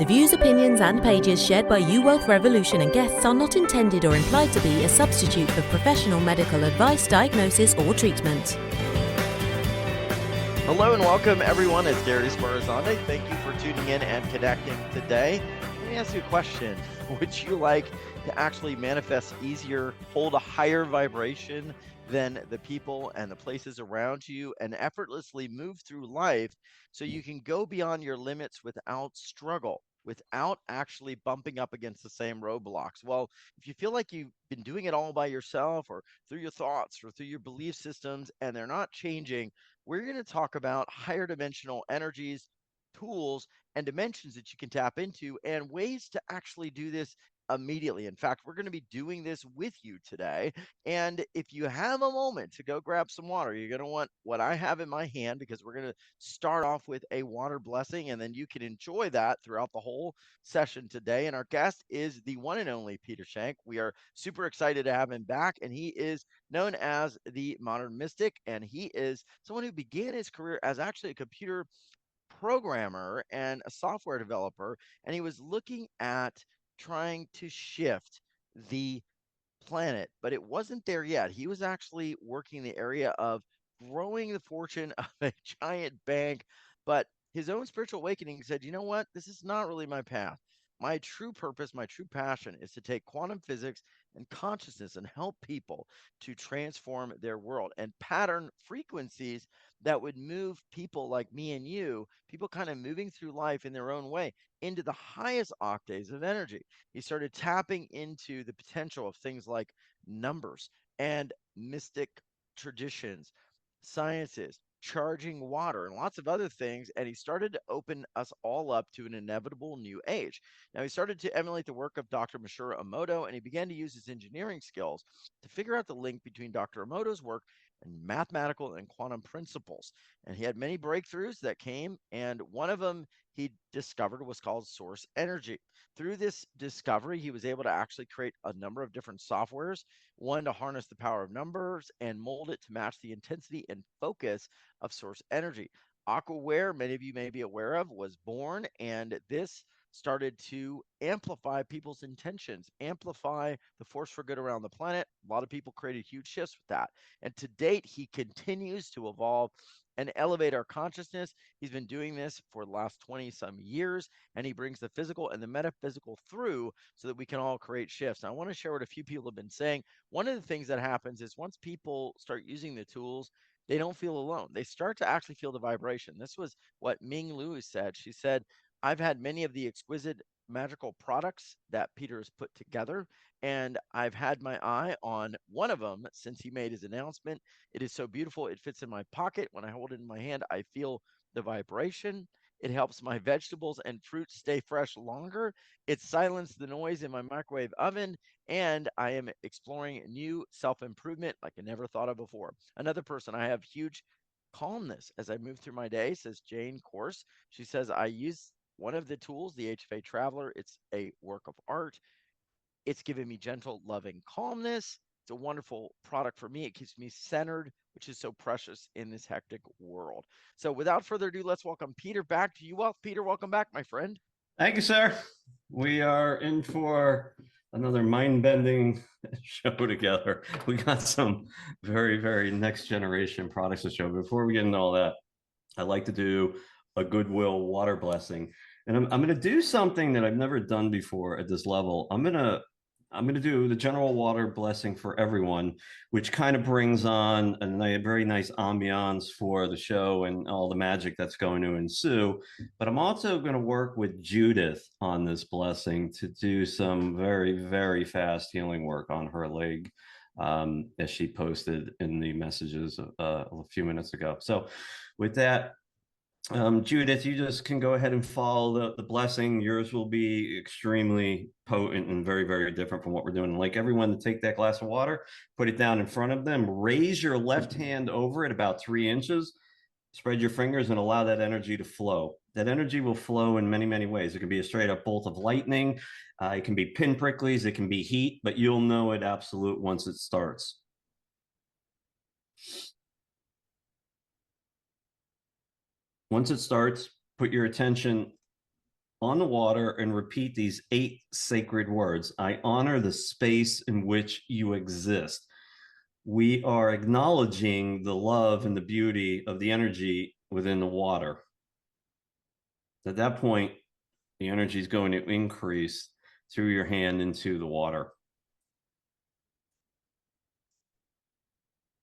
The views, opinions and pages shared by U Wealth Revolution and guests are not intended or implied to be a substitute for professional medical advice, diagnosis or treatment. Hello and welcome everyone. It's Gary Sparazande. Thank you for tuning in and connecting today. Let me ask you a question. Would you like to actually manifest easier, hold a higher vibration than the people and the places around you, and effortlessly move through life so you can go beyond your limits without struggle, without actually bumping up against the same roadblocks? Well, if you feel like you've been doing it all by yourself or through your thoughts or through your belief systems and they're not changing, we're going to talk about higher dimensional energies, tools, and dimensions that you can tap into and ways to actually do this immediately. In fact, we're going to be doing this with you today. And if you have a moment to go grab some water, you're going to want what I have in my hand, because we're going to start off with a water blessing, and then you can enjoy that throughout the whole session today. And our guest is the one and only Peter Shank. We are super excited to have him back, and he is known as the Modern Mystic, and he is someone who began his career as actually a computer programmer and a software developer, and he was looking at trying to shift the planet, but it wasn't there yet. He was actually working in the area of growing the fortune of a giant bank, but his own spiritual awakening said, you know what? This is not really my path. My true purpose, my true passion is to take quantum physics and consciousness and help people to transform their world and pattern frequencies that would move people like me and you, people kind of moving through life in their own way, into the highest octaves of energy. He started tapping into the potential of things like numbers and mystic traditions, sciences, charging water, and lots of other things. And he started to open us all up to an inevitable new age. Now, he started to emulate the work of Dr. Masaru Emoto, and he began to use his engineering skills to figure out the link between Dr. Emoto's work and mathematical and quantum principles. And he had many breakthroughs that came, and one of them he discovered was called source energy. Through this discovery, he was able to actually create a number of different softwares, one to harness the power of numbers and mold it to match the intensity and focus of source energy. Aquaware, many of you may be aware of, was born, and this started to amplify people's intentions, amplify the force for good around the planet. A lot of people created huge shifts with that. And to date, he continues to evolve and elevate our consciousness. He's been doing this for the last 20 some years, and he brings the physical and the metaphysical through so that we can all create shifts. Now, I want to share what a few people have been saying. One of the things that happens is once people start using the tools, they don't feel alone. They start to actually feel the vibration. This was what Ming Lu said. She said, I've had many of the exquisite magical products that Peter has put together, and I've had my eye on one of them since he made his announcement. It is so beautiful. It fits in my pocket. When I hold it in my hand, I feel the vibration. It helps my vegetables and fruits stay fresh longer. It silenced the noise in my microwave oven, and I am exploring new self-improvement like I never thought of before. Another person, I have huge calmness as I move through my day, says Jane Course. She says, I use one of the tools, the HFA Traveler. It's a work of art. It's given me gentle, loving calmness. It's a wonderful product for me. It keeps me centered, which is so precious in this hectic world. So without further ado, let's welcome Peter back to you. Well, Peter, welcome back, my friend. Thank you, sir. We are in for another mind-bending show together. We got some very, very next generation products to show. Before we get into all that, I'd like to do a goodwill water blessing. And I'm going to do something that I've never done before at this level. I'm going to do the general water blessing for everyone, which kind of brings on a very nice ambiance for the show and all the magic that's going to ensue. But I'm also going to work with Judith on this blessing to do some very, very fast healing work on her leg, as she posted in the messages a few minutes ago. So with that, Judith, you just can go ahead and follow the blessing. Yours will be extremely potent and very, very different from what we're doing. I'd like everyone to take that glass of water, put it down in front of them, raise your left hand over it about 3 inches, spread your fingers and allow that energy to flow. That energy will flow in many, many ways. It can be a straight up bolt of lightning. It can be pin pricklies. It can be heat, but you'll know it absolute once it starts. Once it starts, put your attention on the water and repeat these 8 sacred words. I honor the space in which you exist. We are acknowledging the love and the beauty of the energy within the water. At that point, the energy is going to increase through your hand into the water.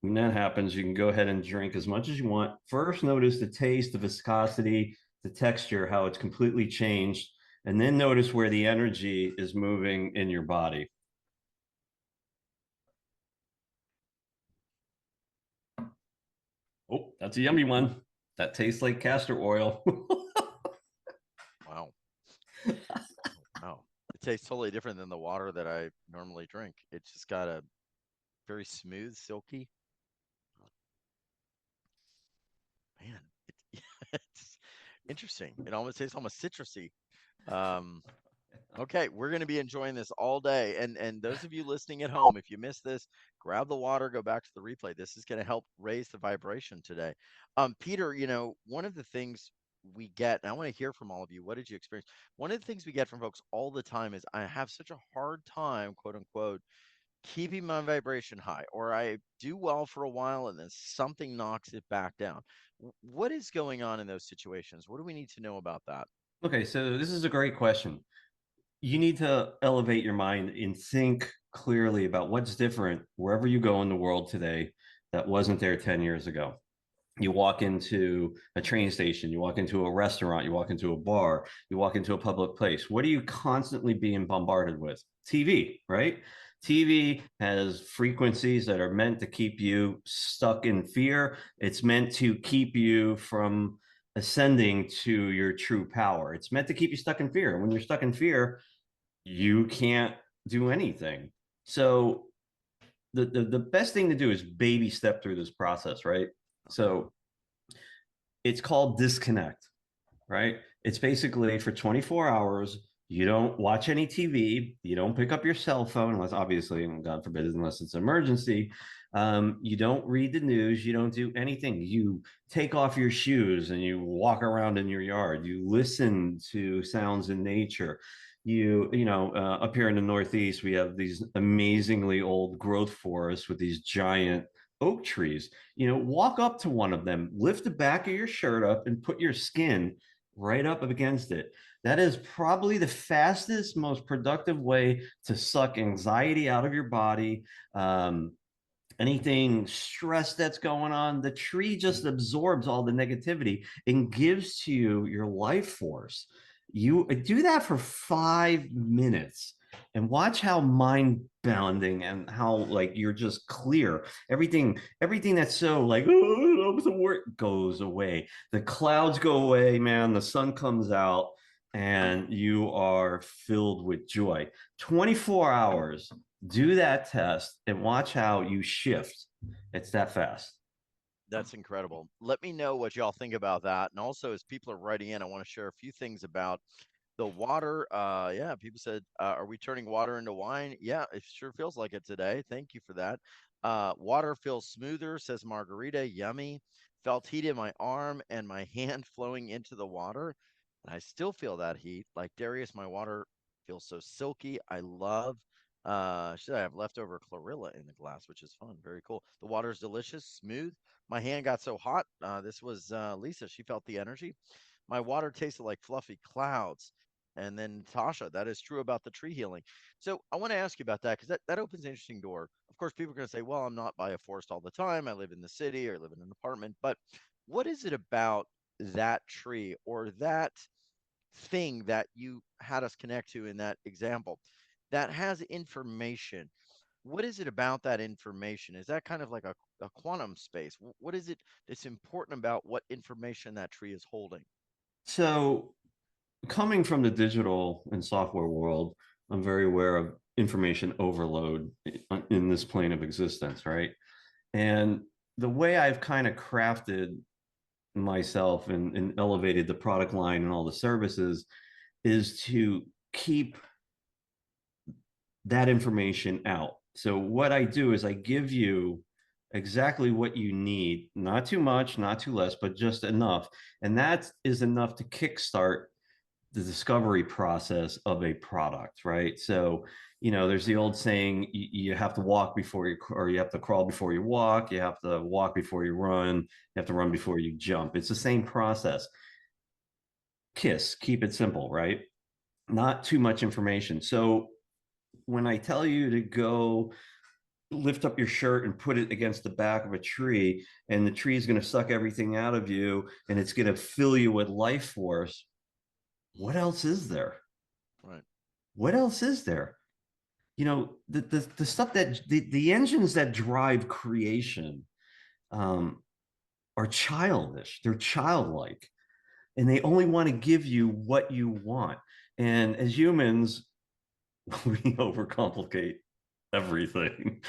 When that happens, you can go ahead and drink as much as you want. First, notice the taste, the viscosity, the texture, how it's completely changed, and then notice where the energy is moving in your body. Oh, that's a yummy one. That tastes like castor oil. Wow. Wow. It tastes totally different than the water that I normally drink. It's just got a very smooth, silky. Man, it's interesting. It almost tastes almost citrusy. Um, okay, we're going to be enjoying this all day. And those of you listening at home, if you missed this, grab the water, go back to the replay. This is going to help raise the vibration today. Peter, one of the things we get, and I want to hear from all of you, what did you experience? One of the things we get from folks all the time is I have such a hard time, quote unquote, keeping my vibration high, or I do well for a while and then something knocks it back down. What is going on in those situations? What do we need to know about that? Okay, so this is a great question. You need to elevate your mind and think clearly about what's different wherever you go in the world today that wasn't there 10 years ago. You walk into a train station, you walk into a restaurant, you walk into a bar, you walk into a public place. What are you constantly being bombarded with? TV, right? TV has frequencies that are meant to keep you stuck in fear. It's meant to keep you from ascending to your true power. It's meant to keep you stuck in fear. And when you're stuck in fear, you can't do anything. So the best thing to do is baby step through this process, right? So it's called disconnect, right? It's basically for 24 hours, you don't watch any TV, you don't pick up your cell phone, unless obviously, and God forbid, unless it's an emergency. You don't read the news, you don't do anything. You take off your shoes and you walk around in your yard. You listen to sounds in nature. Up here in the Northeast, we have these amazingly old growth forests with these giant oak trees. Walk up to one of them, lift the back of your shirt up and put your skin right up against it. That is probably the fastest, most productive way to suck anxiety out of your body. Anything stress that's going on, the tree just absorbs all the negativity and gives to you your life force. You do that for 5 minutes and watch how mind bounding and how like you're just clear. Everything that's so like, oh, the work goes away. The clouds go away, man. The sun comes out and you are filled with joy. 24 hours. Do that test and watch how you shift. It's that fast. That's incredible. Let me know what y'all think about that. And also, as people are writing in, I want to share a few things about the water. Yeah, people said, are we turning water into wine? Yeah, it sure feels like it today. Thank you for that. Water feels smoother, says Margarita. Yummy. Felt heat in my arm and my hand flowing into the water. And I still feel that heat. Like Darius, my water feels so silky. I love. Should I have leftover chlorella in the glass, which is fun. Very cool. The water is delicious, smooth. My hand got so hot. This was Lisa. She felt the energy. My water tasted like fluffy clouds. And then Tasha, that is true about the tree healing. So I want to ask you about that because that opens an interesting door. Of course, people are going to say, well, I'm not by a forest all the time. I live in the city or live in an apartment. But what is it about that tree or that thing that you had us connect to in that example that has information? What is it about that information? Is that kind of like a quantum space? What is it that's important about what information that tree is holding? So, coming from the digital and software world, I'm very aware of information overload in this plane of existence, right? And the way I've kind of crafted myself and elevated the product line and all the services is to keep that information out. So what I do is I give you exactly what you need, not too much, not too less, but just enough. And that is enough to kickstart the discovery process of a product, right? So, there's the old saying, you have to walk before or you have to crawl before you walk, you have to walk before you run, you have to run before you jump. It's the same process. Keep it simple, right? Not too much information. So when I tell you to go lift up your shirt and put it against the back of a tree, and the tree is going to suck everything out of you and it's going to fill you with life force, what else is there? Right. What else is there? The stuff that the engines that drive creation um, are childish. They're childlike, and they only want to give you what you want. And as humans, we overcomplicate everything.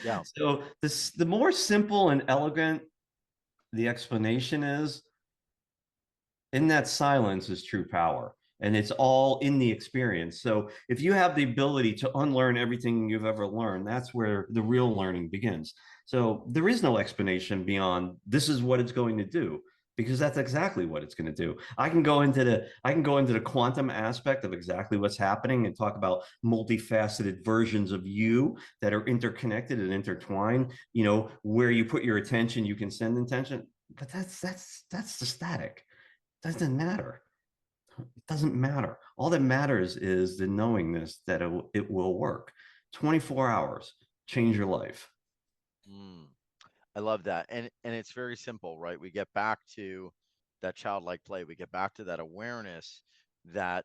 Yeah. So the more simple and elegant the explanation is, in that silence is true power. And it's all in the experience. So if you have the ability to unlearn everything you've ever learned, that's where the real learning begins. So there is no explanation beyond this is what it's going to do, because that's exactly what it's going to do. I can go into the quantum aspect of exactly what's happening and talk about multifaceted versions of you that are interconnected and intertwined. Where you put your attention, you can send intention. But that's the static. Doesn't matter. It doesn't matter. All that matters is the knowingness that it will work. 24 hours, change your life. Mm, I love that. And it's very simple, right? We get back to that childlike play. We get back to that awareness that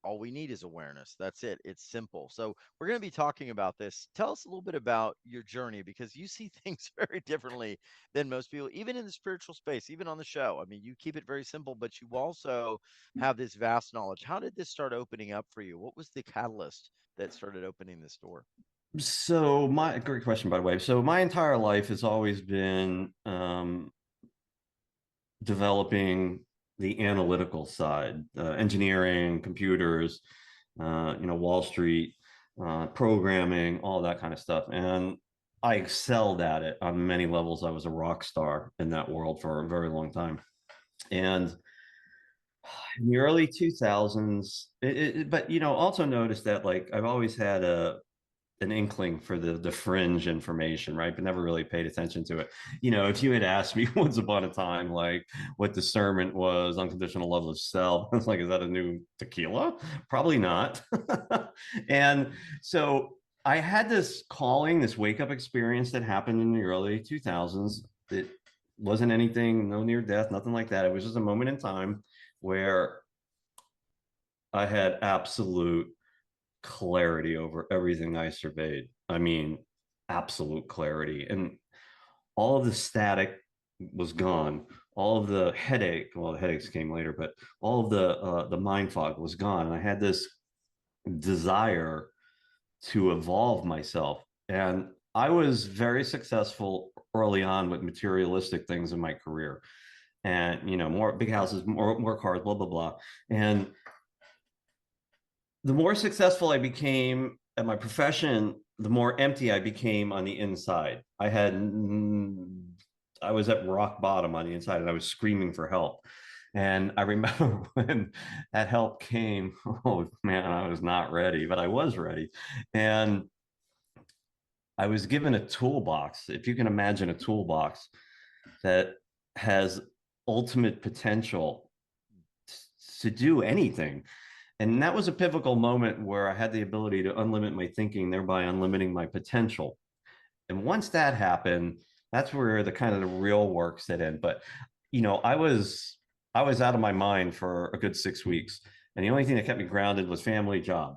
all we need is awareness. That's it. It's simple. So we're going to be talking about this. Tell us a little bit about your journey, because you see things very differently than most people, even in the spiritual space, even on the show. I mean, you keep it very simple, but you also have this vast knowledge. How did this start opening up for you? What was the catalyst that started opening this door? So my great question, by the way. So my entire life has always been developing the analytical side, engineering, computers, Wall Street, programming, all that kind of stuff. And I excelled at it on many levels. I was a rock star in that world for a very long time. And in the early 2000s, but also notice that like I've always had an inkling for the fringe information, right? But never really paid attention to it. If you had asked me once upon a time, like what discernment was, unconditional love of self, I was like, is that a new tequila? Probably not. And so I had this calling, this wake up experience that happened in the early 2000s. It wasn't anything, no near death, nothing like that. It was just a moment in time where I had absolute clarity over everything I surveyed. I mean, absolute clarity. And all of the static was gone. All of the headache, well, the headaches came later, but all of the mind fog was gone. And I had this desire to evolve myself. And I was very successful early on with materialistic things in my career. And more big houses, more cars, blah, blah, blah. And the more successful I became at my profession, the more empty I became on the inside. I was at rock bottom on the inside and I was screaming for help. And I remember when that help came, oh man, I was not ready, but I was ready. And I was given a toolbox, if you can imagine a toolbox that has ultimate potential to do anything. And that was a pivotal moment where I had the ability to unlimit my thinking, thereby unlimiting my potential. And once that happened, that's where the kind of the real work set in. But I was out of my mind for a good 6 weeks. And the only thing that kept me grounded was family, job.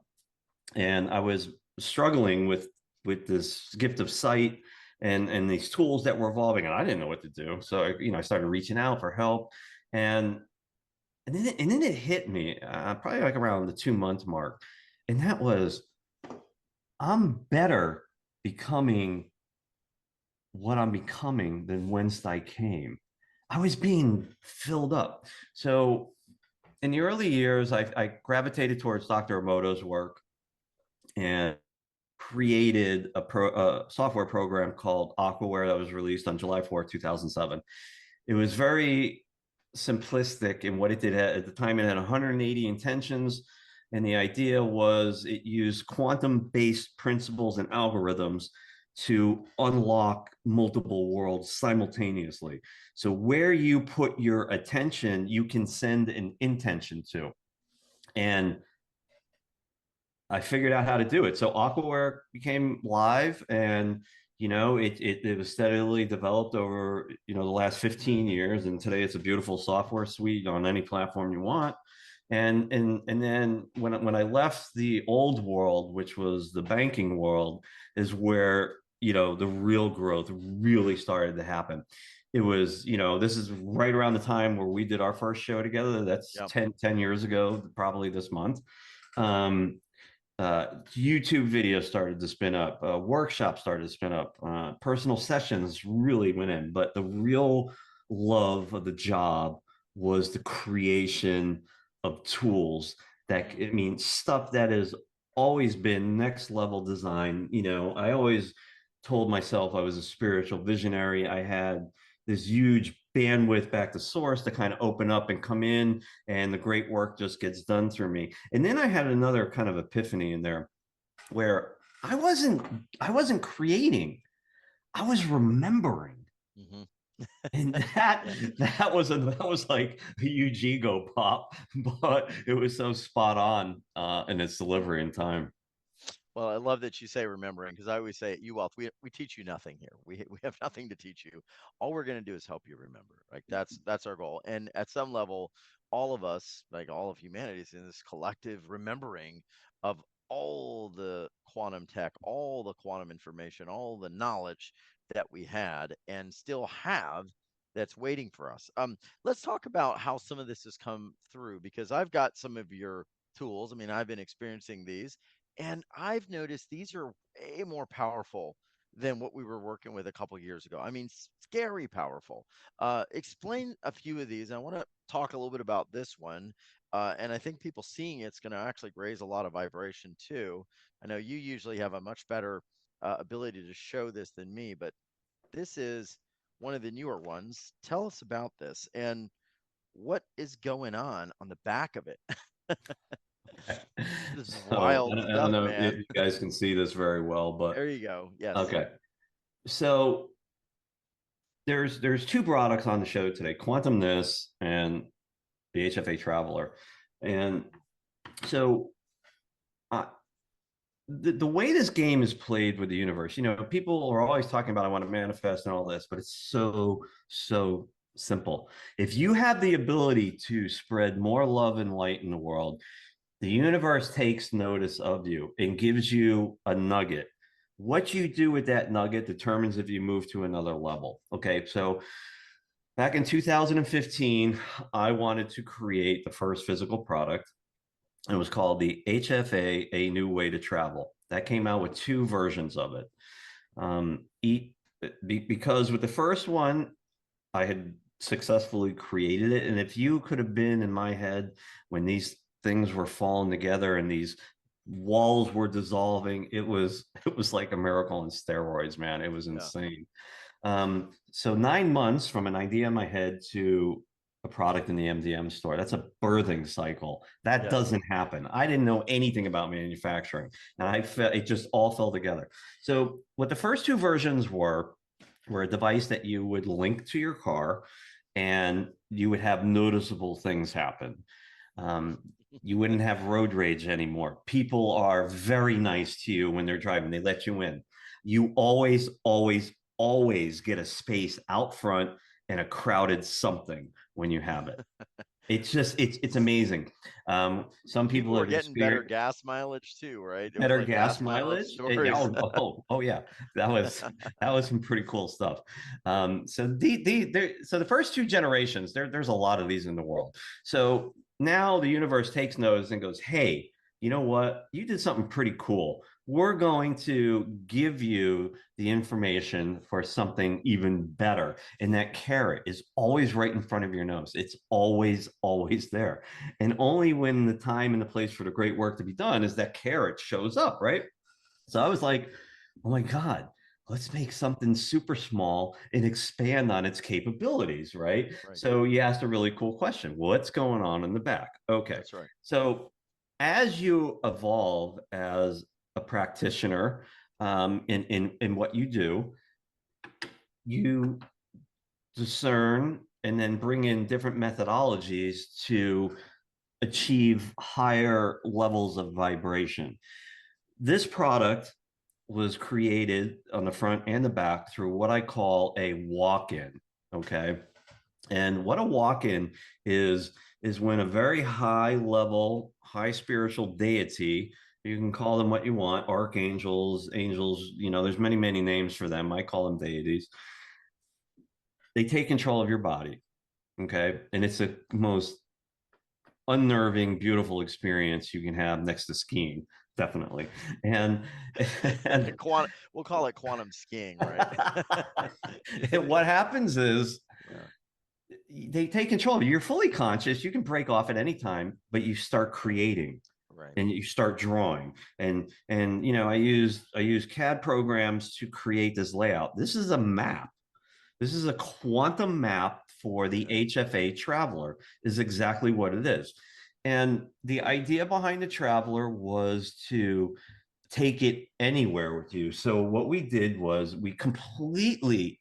And I was struggling with this gift of sight and these tools that were evolving, and I didn't know what to do. So I started reaching out for help. And then it hit me probably like around the 2 month mark. And that was, I'm better becoming what I'm becoming than whence I came. I was being filled up. So in the early years, I gravitated towards Dr. Emoto's work and created a software program called Aquaware that was released on July 4th, 2007. It was very simplistic in what it did. At the time, it had 180 intentions. And the idea was it used quantum-based principles and algorithms to unlock multiple worlds simultaneously. So where you put your attention, you can send an intention to. And I figured out how to do it. So Aquaware became live, and it was steadily developed over the last 15 years, and today it's a beautiful software suite on any platform you want. And then when I left the old world, which was the banking world, is where the real growth really started to happen. It was, this is right around the time where we did our first show together. That's Yep. 10 years ago, probably this month. YouTube videos started to spin up, workshops started to spin up, personal sessions really went in. But the real love of the job was the creation of tools stuff that has always been next level design. I always told myself I was a spiritual visionary. I had this huge bandwidth back to source to kind of open up and come in, and the great work just gets done through me. And then I had another kind of epiphany in there where I wasn't creating, I was remembering. Mm-hmm. And that was like a huge ego pop, but it was so spot on in its delivery and time. Well, I love that you say remembering, because I always say at UWealth, we teach you nothing here. We have nothing to teach you. All we're going to do is help you remember. Like that's our goal. And at some level, all of us, like all of humanity, is in this collective remembering of all the quantum tech, all the quantum information, all the knowledge that we had and still have that's waiting for us. Let's talk about how some of this has come through, because I've got some of your tools. I mean, I've been experiencing these, and I've noticed these are way more powerful than what we were working with a couple years ago. I mean, scary powerful. Explain a few of these. I want to talk a little bit about this one. And I think people seeing it's going to actually raise a lot of vibration too. I know you usually have a much better ability to show this than me, but this is one of the newer ones. Tell us about this and what is going on the back of it. This is So wild I don't stuff, know if man. you guys can see this very well, but There you go. Yes. okay. So there's two products on the show today: Quantum This and the HFA Traveler. And so uh, the way this game is played with the universe, people are always talking about I want to manifest and all this, but it's so simple. If you have the ability to spread more love and light in the world, the universe takes notice of you and gives you a nugget. What you do with that nugget determines if you move to another level. Okay, so back in 2015, I wanted to create the first physical product. It was called the HFA, A New Way to Travel. That came out with two versions of it. Because with the first one, I had successfully created it. And if you could have been in my head when these things were falling together and these walls were dissolving, it was like a miracle on steroids, man. It was Yeah. insane. So 9 months from an idea in my head to a product in the MDM store, that's a birthing cycle. That Yes. doesn't happen. I didn't know anything about manufacturing, and it just all fell together. So what the first two versions were a device that you would link to your car, and you would have noticeable things happen. You wouldn't have road rage anymore. People are very nice to you when they're driving. They let you in. You always get a space out front and a crowded something when you have it. It's amazing. Some people Were have getting better experienced gas mileage too, right? There was better like gas mileage mileage. Yeah, stories. oh yeah, that was some pretty cool stuff. So the first two generations, there's a lot of these in the world. So now the universe takes notice and goes, hey, you know what? You did something pretty cool. We're going to give you the information for something even better. And that carrot is always right in front of your nose. It's always there. And only when the time and the place for the great work to be done is that carrot shows up, right? So I was like, oh my God, let's make something super small and expand on its capabilities, right? Right. So you asked a really cool question. What's going on in the back? Okay. That's right. So as you evolve as a practitioner in what you do, you discern and then bring in different methodologies to achieve higher levels of vibration. This product was created on the front and the back through what I call a walk-in. Okay. And what a walk-in is when a very high level, high spiritual deity, you can call them what you want, archangels, angels, there's many, many names for them. I call them deities. They take control of your body. Okay. And it's the most unnerving, beautiful experience you can have next to skiing, definitely. And and We'll call it quantum skiing, right? what happens is Yeah. they take control of you. You're fully conscious. You can break off at any time, but you start creating Right. and you start drawing. And I use CAD programs to create this layout. This is a map. This is a quantum map for the HFA Traveler, is exactly what it is. And the idea behind the Traveler was to take it anywhere with you. So what we did was we completely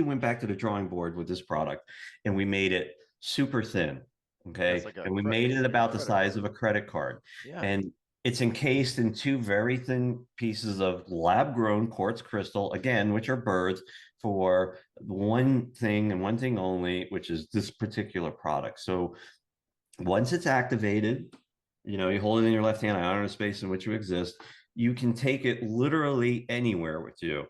went back to the drawing board with this product, and we made it super thin. That's Okay. like And we made it basically a about the credit size card. of a credit card. Yeah. And it's encased in two very thin pieces of lab grown quartz crystal, again, which are birds, for one thing and one thing only, which is this particular product. So once it's activated, you hold it in your left hand, out in the space in which you exist, you can take it literally anywhere with you.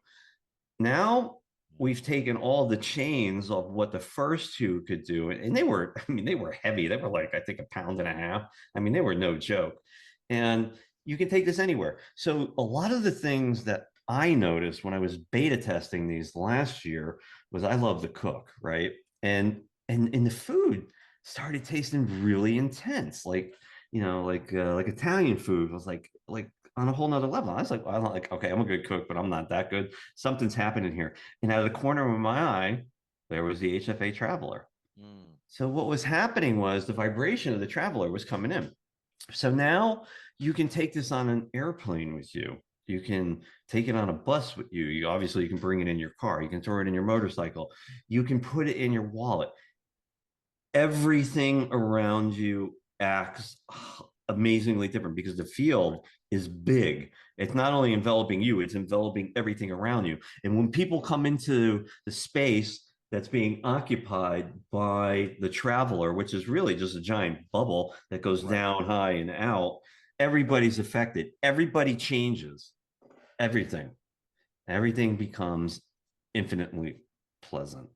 Now we've taken all the chains of what the first two could do, and they were, they were heavy. They were like, I think, 1.5 pounds. They were no joke. And you can take this anywhere. So a lot of the things that I noticed when I was beta testing these last year was I love to cook, right? And the food started tasting really intense, like Italian food was like on a whole nother level. I was like, I'm like, okay, I'm a good cook, but I'm not that good. Something's happening here. And out of the corner of my eye, there was the HFA Traveler. Mm. So what was happening was the vibration of the Traveler was coming in. So now you can take this on an airplane with you. You can take it on a bus with you. You can bring it in your car. You can throw it in your motorcycle. You can put it in your wallet. Everything around you acts amazingly different because the field is big. It's not only enveloping you, it's enveloping everything around you. And when people come into the space that's being occupied by the Traveler, which is really just a giant bubble that goes down, high, and out, everybody's affected. Everybody changes. Everything becomes infinitely pleasant.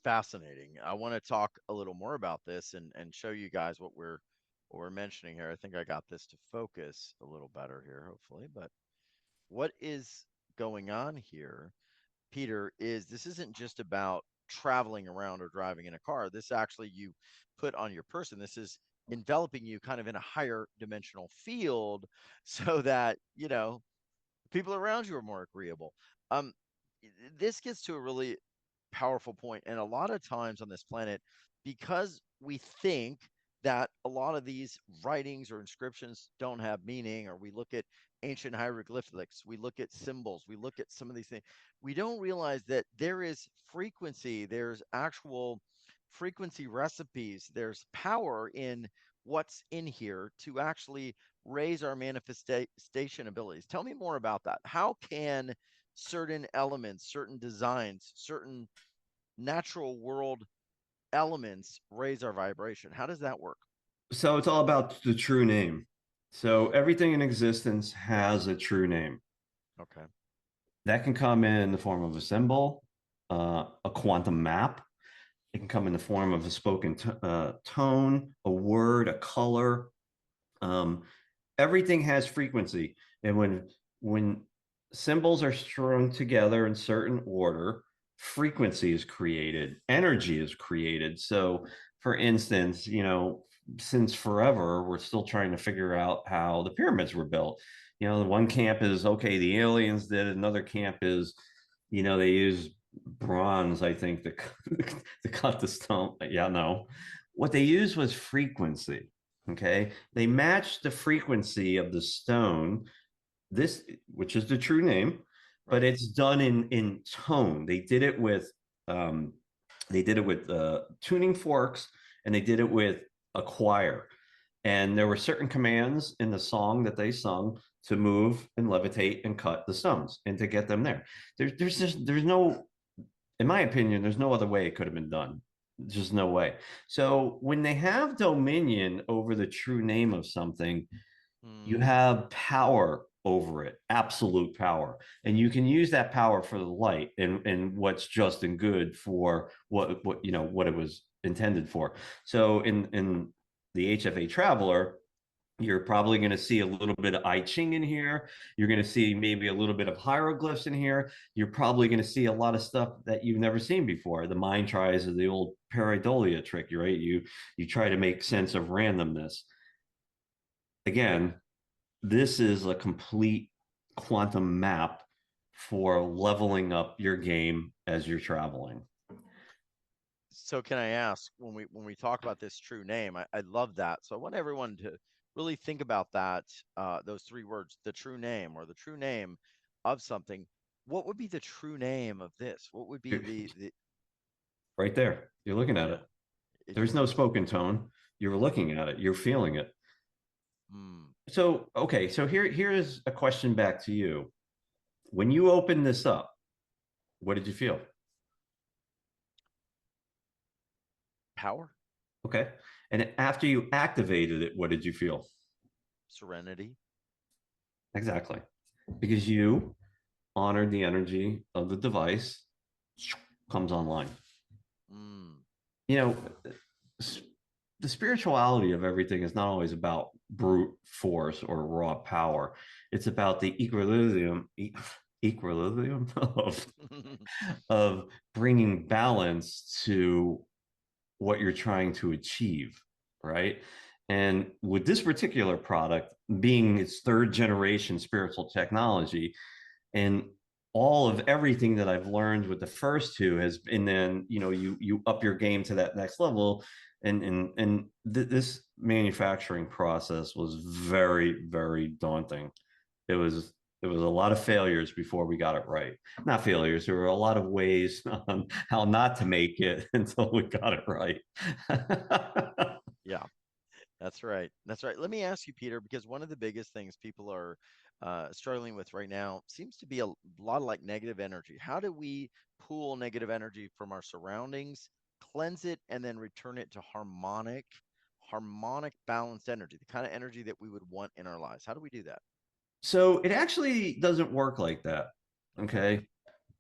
Fascinating. I want to talk a little more about this and show you guys what we're mentioning here. I think I got this to focus a little better here, hopefully. But what is going on here, Peter, is this isn't just about traveling around or driving in a car. This actually you put on your person. This is enveloping you kind of in a higher dimensional field so that, people around you are more agreeable. Um, this gets to a really powerful point. And a lot of times on this planet, because we think that a lot of these writings or inscriptions don't have meaning, or we look at ancient hieroglyphics, we look at symbols, we look at some of these things, we don't realize that there is frequency, there's actual frequency recipes, there's power in what's in here to actually raise our manifestation abilities. Tell me more about that. How can certain elements, certain designs, certain natural world elements raise our vibration? How does that work? So it's all about the true name. So everything in existence has a true name. Okay. That can come in the form of a symbol, a quantum map. It can come in the form of a spoken tone, a word, a color. Um, Everything has frequency, and when symbols are strung together in certain order, frequency is created, energy is created. So, for instance, since forever we're still trying to figure out how the pyramids were built. You know, one camp is okay, the aliens did it. Another camp is, they use bronze, I think, to, to cut the stone. Yeah, no. What they used was frequency. Okay. They matched the frequency of the stone, this, which is the true name, but Right. it's done in tone. Um, they did it with tuning forks, and they did it with a choir. And there were certain commands in the song that they sung to move and levitate and cut the stones and to get them there. There's no, in my opinion, there's no other way it could have been done. Just no way. So when they have dominion over the true name of something, you Mm, have power over it, absolute power. And you can use that power for the light and what's just and good for what it was intended for. So in the HFA Traveler, you're probably going to see a little bit of I Ching in here. You're going to see maybe a little bit of hieroglyphs in here. You're probably going to see a lot of stuff that you've never seen before. The mind tries of the old pareidolia trick, right? You try to make sense of randomness. Again, this is a complete quantum map for leveling up your game as you're traveling. so can I ask, when we talk about this true name, I love that. So I want everyone to really think about that, those three words, the true name or the true name of something. What would be the true name of this? What would be the Right there, you're looking at yeah, it. it There's just no spoken tone. You're looking at it. You're feeling it. mm, So, okay, so here's a question back to you. When you opened this up, what did you feel? power, Okay. And after you activated it, what did you feel? serenity. Exactly. Because you honored the energy of the device, comes online. Mm, You know, the spirituality of everything is not always about brute force or raw power. It's about the equilibrium of bringing balance to what you're trying to achieve, right? And with this particular product being its third generation spiritual technology, and all of everything that I've learned with the first two has been, then you up your game to that next level. This manufacturing process was very, very daunting. It was a lot of failures before we got it right. Not failures, there were a lot of ways on how not to make it until we got it right. yeah. That's right. That's right. Let me ask you, Peter, because one of the biggest things people are struggling with right now seems to be a lot of like negative energy. How do we pull negative energy from our surroundings, cleanse it, and then return it to harmonic, balanced energy, the kind of energy that we would want in our lives? How do we do that? So it actually doesn't work like that. Okay. Okay.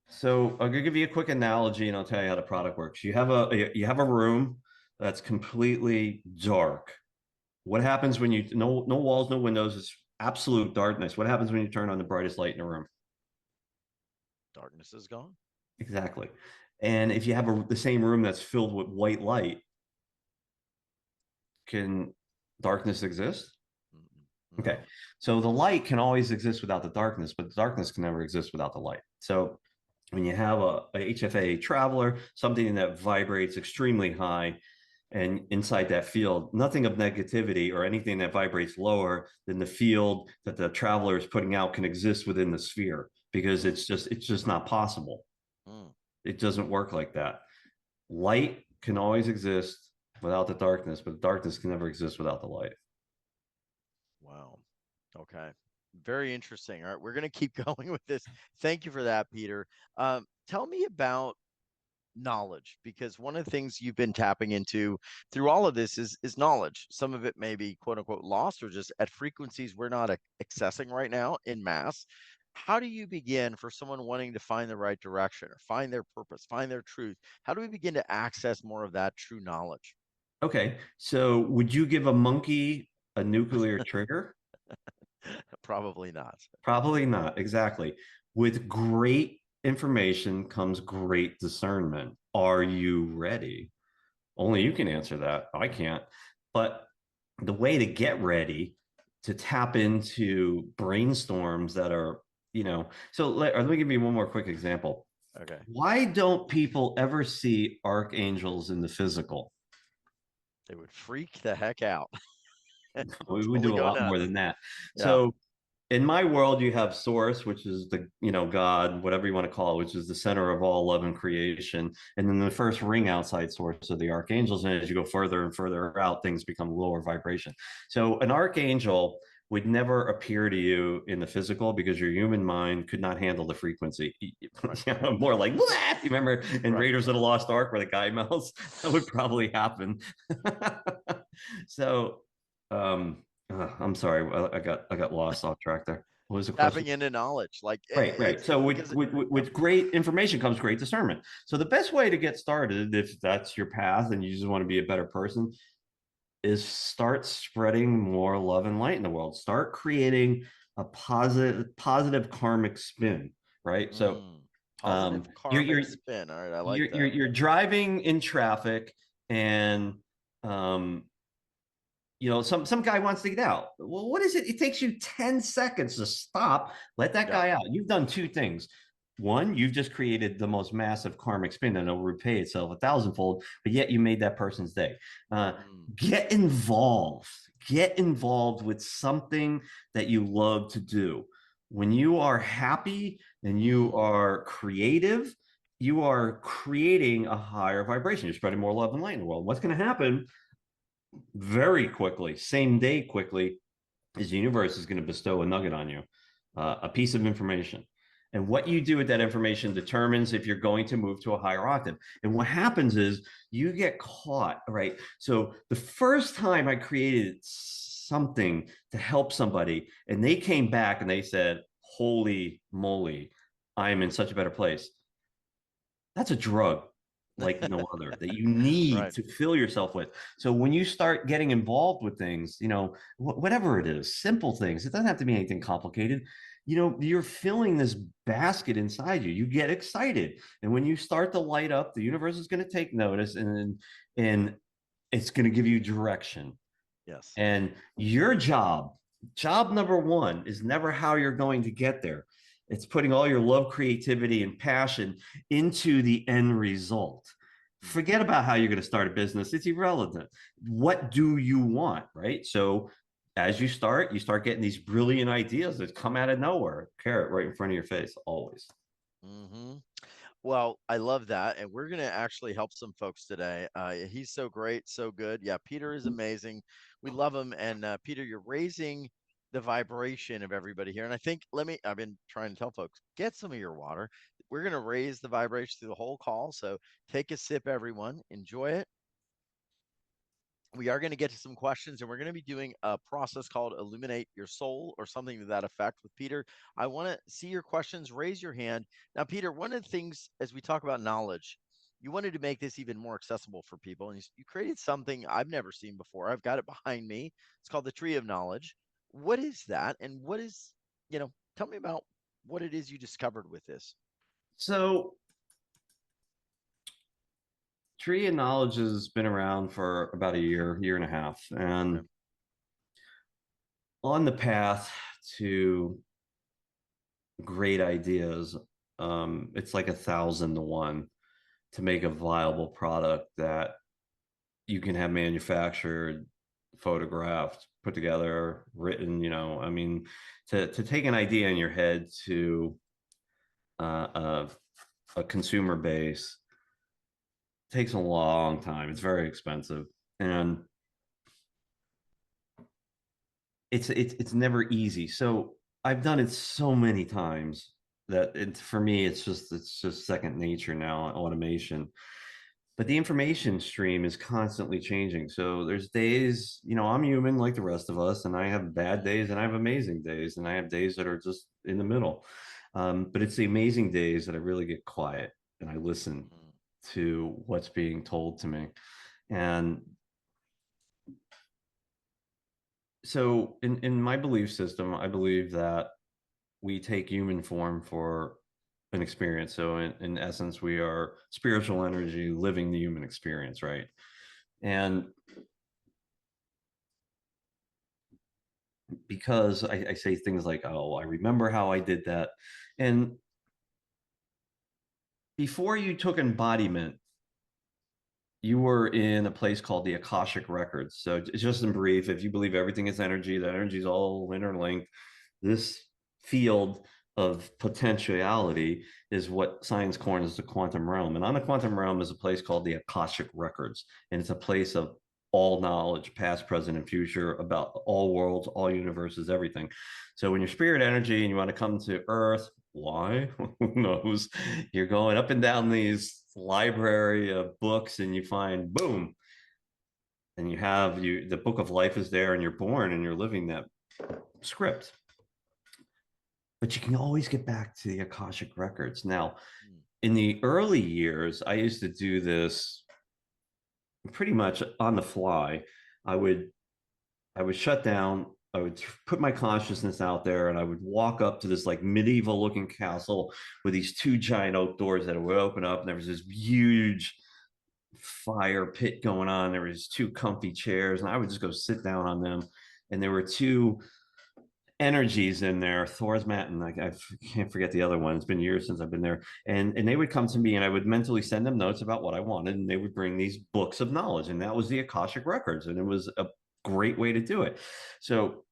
So I'm gonna give you a quick analogy and I'll tell you how the product works. You have a room that's completely dark. What happens when you no walls, no windows, it's absolute darkness. What happens when you turn on the brightest light in the room? Darkness is gone. Exactly. And if you have the same room that's filled with white light, can darkness exist? Okay. No. So the light can always exist without the darkness, but the darkness can never exist without the light. So when you have a HFA traveler, something that vibrates extremely high, and inside that field, nothing of negativity or anything that vibrates lower than the field that the traveler is putting out can exist within the sphere, because Mm, it's just not possible. mm. It doesn't work like that. Light can always exist without the darkness, but the darkness can never exist without the light. Wow. Okay. Very interesting. All right, we're going to keep going with this. Thank you for that, Peter. Tell me about knowledge, because one of the things you've been tapping into through all of this is knowledge. Some of it may be quote unquote lost or just at frequencies we're not accessing right now in mass. How do you begin for someone wanting to find the right direction or find their purpose, find their truth? How do we begin to access more of that true knowledge? Okay, so would you give a monkey a nuclear trigger? Probably not. Probably not. Exactly. With great information comes great discernment. Are you ready? Only you can answer that. I can't. But the way to get ready to tap into brainstorms that are, so let me give you one more quick example. Okay. Why don't people ever see archangels in the physical? They would freak the heck out. We would Totally do a go lot more nuts. than that. Yeah. So in my world, you have source, which is the, God, whatever you want to call it, which is the center of all love and creation. And then the first ring outside source of the archangels. And as you go further and further out, things become lower vibration. So an archangel would never appear to you in the physical because your human mind could not handle the frequency. Right. More like, you remember in Right. Raiders of the Lost Ark where the guy melts? That would probably happen. So, I'm sorry, I got lost off track there. What was the question? Tapping into knowledge, like Right. So because with great information comes great discernment. So the best way to get started, if that's your path and you just want to be a better person, is start spreading more love and light in the world. Start creating a positive karmic spin. Right. So positive you're karmic you're spin. All right, I like you're you're, that. you're driving in traffic and um some guy wants to get out. Well, what is it? It takes you 10 seconds to stop, let that Yeah. guy out. You've done two things. One, you've just created the most massive karmic spin and it'll repay itself a thousandfold, but yet you made that person's day. Get involved. Get involved with something that you love to do. When you are happy and you are creative, you are creating a higher vibration. You're spreading more love and light in the world. What's going to happen very quickly, same day quickly, is the universe is going to bestow a nugget on you, a piece of information. And what you do with that information determines if you're going to move to a higher octave. And what happens is you get caught, right? So the first time I created something to help somebody, and they came back and they said, holy moly, I am in such a better place. That's a drug like no other that you need Right. to fill yourself with. So when you start getting involved with things, whatever it is, simple things, it doesn't have to be anything complicated. You're filling this basket inside you. You get excited. And when you start to light up, the universe is going to take notice and it's going to give you direction. Yes. And your job number one is never how you're going to get there. It's putting all your love, creativity, and passion into the end result. Forget about how you're going to start a business. It's irrelevant. What do you want, right? So as you start getting these brilliant ideas that come out of nowhere, carrot right in front of your face, always. Mm-hmm. Well, I love that. And we're going to actually help some folks today. He's so great, so good. Yeah, Peter is amazing. We love him. And Peter, you're raising the vibration of everybody here. And I think, I've been trying to tell folks, get some of your water. We're going to raise the vibration through the whole call. So take a sip, everyone. Enjoy it. We are going to get to some questions and we're going to be doing a process called Illuminate Your Soul or something to that effect with Peter. I want to see your questions. Raise your hand. Now, Peter, one of the things as we talk about knowledge, you wanted to make this even more accessible for people. And you created something I've never seen before. I've got it behind me. It's called the Tree of Knowledge. What is that? And what is, tell me about what it is you discovered with this. So Tree of Knowledge has been around for about a year and a half, and Okay. on the path to great ideas. It's like 1,000 to 1 to make a viable product that you can have manufactured, photographed, put together, written. I mean, to take an idea in your head to a consumer base takes a long time. It's very expensive, and it's never easy. So I've done it so many times that for me it's just second nature now, automation. But the information stream is constantly changing. So there's days, I'm human like the rest of us, and I have bad days and I have amazing days, and I have days that are just in the middle. But it's the amazing days that I really get quiet and I listen to what's being told to me. And so in my belief system, I believe that we take human form for an experience. So in essence, we are spiritual energy living the human experience, right? And because I say things like, oh, I remember how I did that. And before you took embodiment, you were in a place called the Akashic Records. So just in brief, if you believe everything is energy, that energy is all interlinked, this field of potentiality is what science coins the quantum realm. And on the quantum realm is a place called the Akashic Records. And it's a place of all knowledge, past, present, and future, about all worlds, all universes, everything. So when you're spirit energy and you want to come to Earth, why? Who knows? You're going up and down these library of books and you find, boom, and you have the book of life is there and you're born and you're living that script. But you can always get back to the Akashic records. Now, Mm. in the early years, I used to do this pretty much on the fly. I would I would shut down, I would put my consciousness out there, and I would walk up to this like medieval looking castle with these two giant oak doors that would open up, and there was this huge fire pit going on. There was two comfy chairs, and I would just go sit down on them. And there were two energies in there, Thor's mat, and I can't forget the other one. It's been years since I've been there. And they would come to me and I would mentally send them notes about what I wanted, and they would bring these books of knowledge. And that was the Akashic Records. And it was a great way to do it. So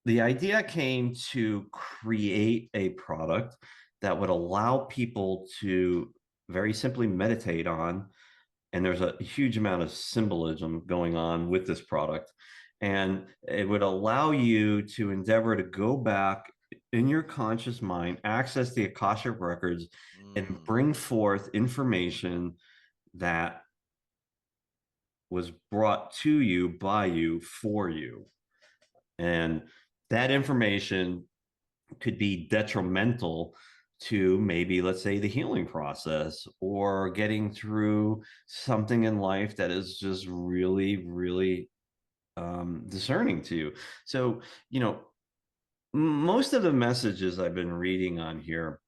the idea came to create a product that would allow people to very simply meditate on, and there's a huge amount of symbolism going on with this product, and it would allow you to endeavor to go back in your conscious mind, access the Akashic records, and Mm. bring forth information that was brought to you by you for you. And that information could be detrimental to maybe, let's say, the healing process or getting through something in life that is just really, really discerning to you. So, most of the messages I've been reading on here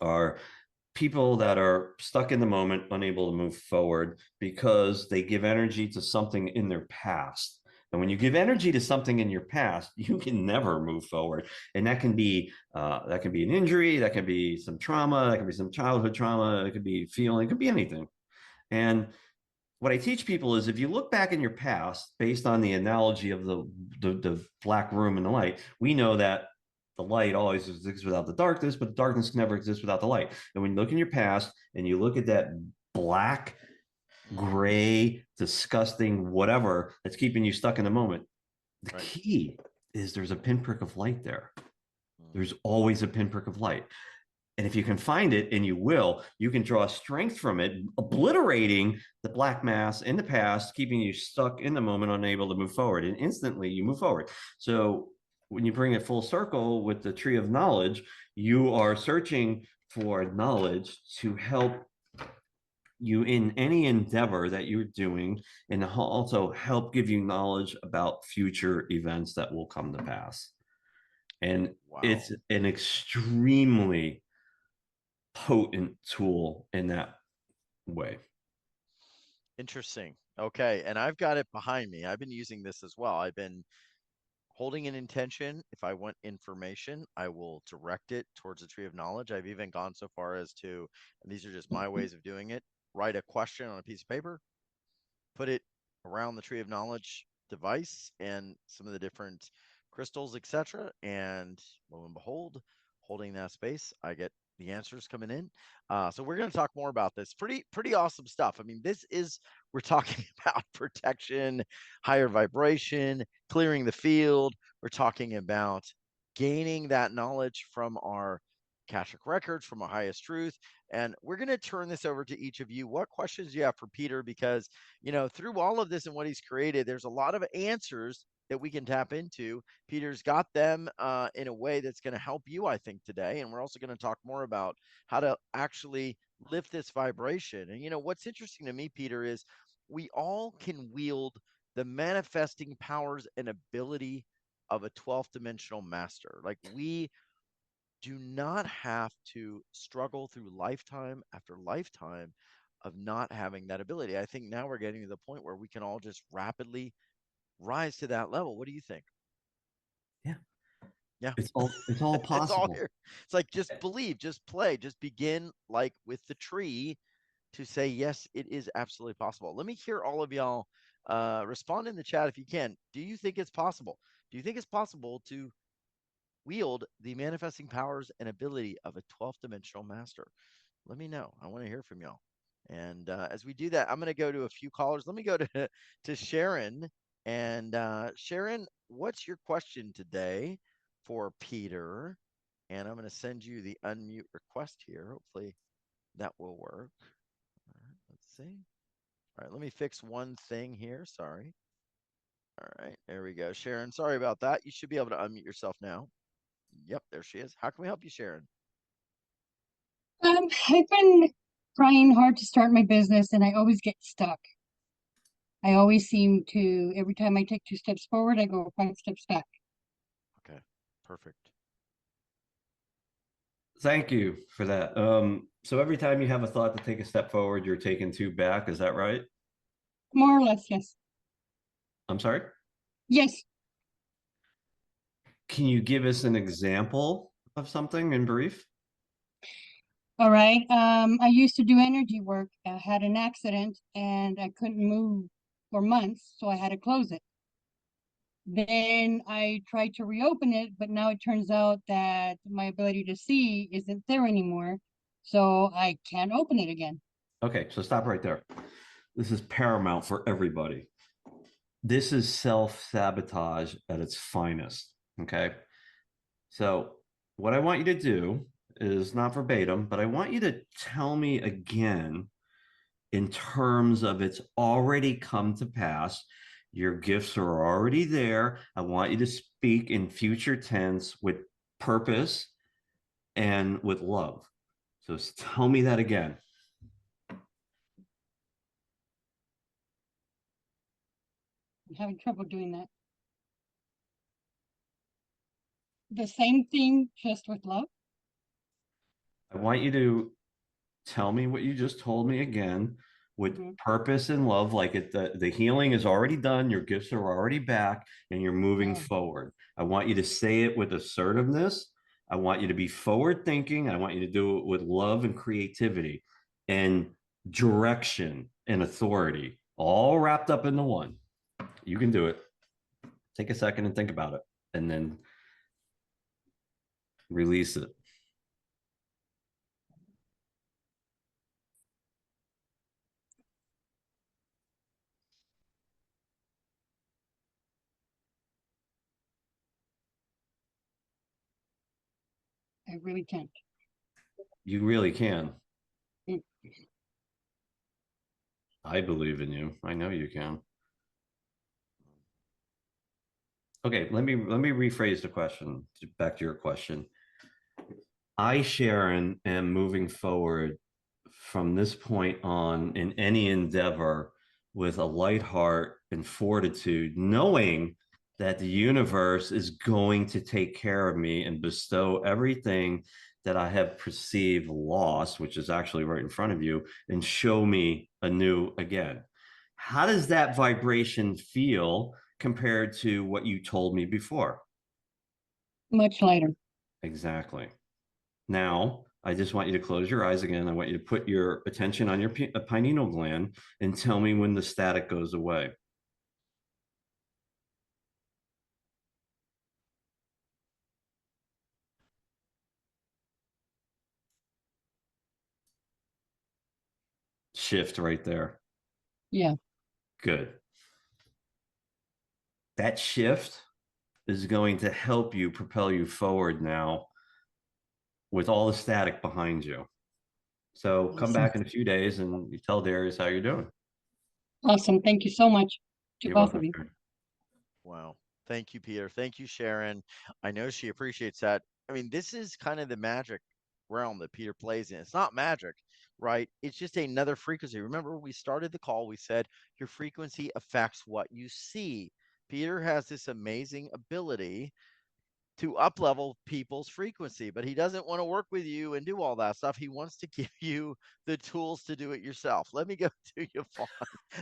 are people that are stuck in the moment, unable to move forward because they give energy to something in their past. And when you give energy to something in your past, you can never move forward. And that can be an injury, that can be some trauma, that can be some childhood trauma, it could be feeling, it could be anything. And what I teach people is if you look back in your past, based on the analogy of the black room and the light, we know that the light always exists without the darkness, but the darkness can never exist without the light. And when you look in your past and you look at that black, Mm. gray, disgusting, whatever that's keeping you stuck in the moment, the Right. key is there's a pinprick of light there. Mm. There's always a pinprick of light. And if you can find it, and you will, you can draw strength from it, obliterating the black mass in the past, keeping you stuck in the moment, unable to move forward. And instantly you move forward. So when you bring it full circle with the tree of knowledge, you are searching for knowledge to help you in any endeavor that you're doing, and also help give you knowledge about future events that will come to pass. And Wow. it's an extremely potent tool in that way. Interesting. Okay. And I've got it behind me. I've been using this as well. I've been holding an intention. If I want information, I will direct it towards the tree of knowledge. I've even gone so far as to, and these are just my ways of doing it, write a question on a piece of paper, put it around the tree of knowledge device and some of the different crystals, etc. And lo and behold, holding that space, I get the answers coming in. So we're going to talk more about this. Pretty awesome stuff. I mean, we're talking about protection, higher vibration, clearing the field. We're talking about gaining that knowledge from our Akashic records, from our highest truth. And we're going to turn this over to each of you. What questions do you have for Peter? Because, through all of this and what he's created, there's a lot of answers that we can tap into. Peter's got them in a way that's going to help you, I think, today. And we're also going to talk more about how to actually lift this vibration. And, what's interesting to me, Peter, is we all can wield the manifesting powers and ability of a 12th dimensional master. Like, we do not have to struggle through lifetime after lifetime of not having that ability. I think now we're getting to the point where we can all just rapidly rise to that level. What do you think? Yeah. Yeah. It's all It's all possible. here. It's like just believe, just play, just begin like with the tree to say, yes, it is absolutely possible. Let me hear all of y'all respond in the chat if you can. Do you think it's possible? Do you think it's possible to wield the manifesting powers and ability of a 12th dimensional master? Let me know. I want to hear from y'all. And as we do that, I'm going to go to a few callers. Let me go to to Sharon. And Sharon, what's your question today for Peter? And I'm going to send you the unmute request here. Hopefully that will work. All right, let's see. All right, let me fix one thing here. Sorry. All right, there we go. Sharon, sorry about that. You should be able to unmute yourself now. Yep, there she is. How can we help you, Sharon? I've been trying hard to start my business and I always get stuck. I always seem to, every time I take 2 steps forward, I go 5 steps back. Okay, perfect. Thank you for that. So every time you have a thought to take a step forward, you're taking 2 back. Is that right? More or less, yes. I'm sorry? Yes. Can you give us an example of something in brief? All right. I used to do energy work. I had an accident and I couldn't move for months, so I had to close it. Then I tried to reopen it, but now it turns out that my ability to see isn't there anymore, so I can't open it again. Okay, so stop right there. This is paramount for everybody. This is self-sabotage at its finest. Okay. So what I want you to do is not verbatim, but I want you to tell me again in terms of it's already come to pass. Your gifts are already there. I want you to speak in future tense with purpose and with love. So tell me that again. I'm having trouble doing that. The same thing, just with love. I want you to tell me what you just told me again with purpose and love, like the healing is already done, your gifts are already back, and you're moving forward. I want you to say it with assertiveness. I want you to be forward thinking. I want you to do it with love and creativity and direction and authority, all wrapped up into one. You can do it. Take a second and think about it, and then release it. I really can't. You really can. Mm. I believe in you. I know you can. Okay, let me rephrase the question back to your question. I, Sharon, am moving forward from this point on in any endeavor with a light heart and fortitude, knowing that the universe is going to take care of me and bestow everything that I have perceived lost, which is actually right in front of you, and show me anew again. How does that vibration feel compared to what you told me before? Much lighter. Exactly. Now, I just want you to close your eyes again. I want you to put your attention on your pineal gland and tell me when the static goes away. Shift right there. Yeah. Good. That shift is going to help you propel you forward now with all the static behind you. So come Awesome. back in a few days and you tell Darius how you're doing. Awesome. Thank you so much to You're both welcome. of you. Wow. Thank you, Peter. Thank you, Sharon. I know she appreciates that. I mean, this is kind of the magic realm that Peter plays in. It's not magic, right? It's just another frequency. Remember, we started the call, we said your frequency affects what you see. Peter has this amazing ability to up level people's frequency, but he doesn't want to work with you and do all that stuff. He wants to give you the tools to do it yourself. Let me go to you, Fawn.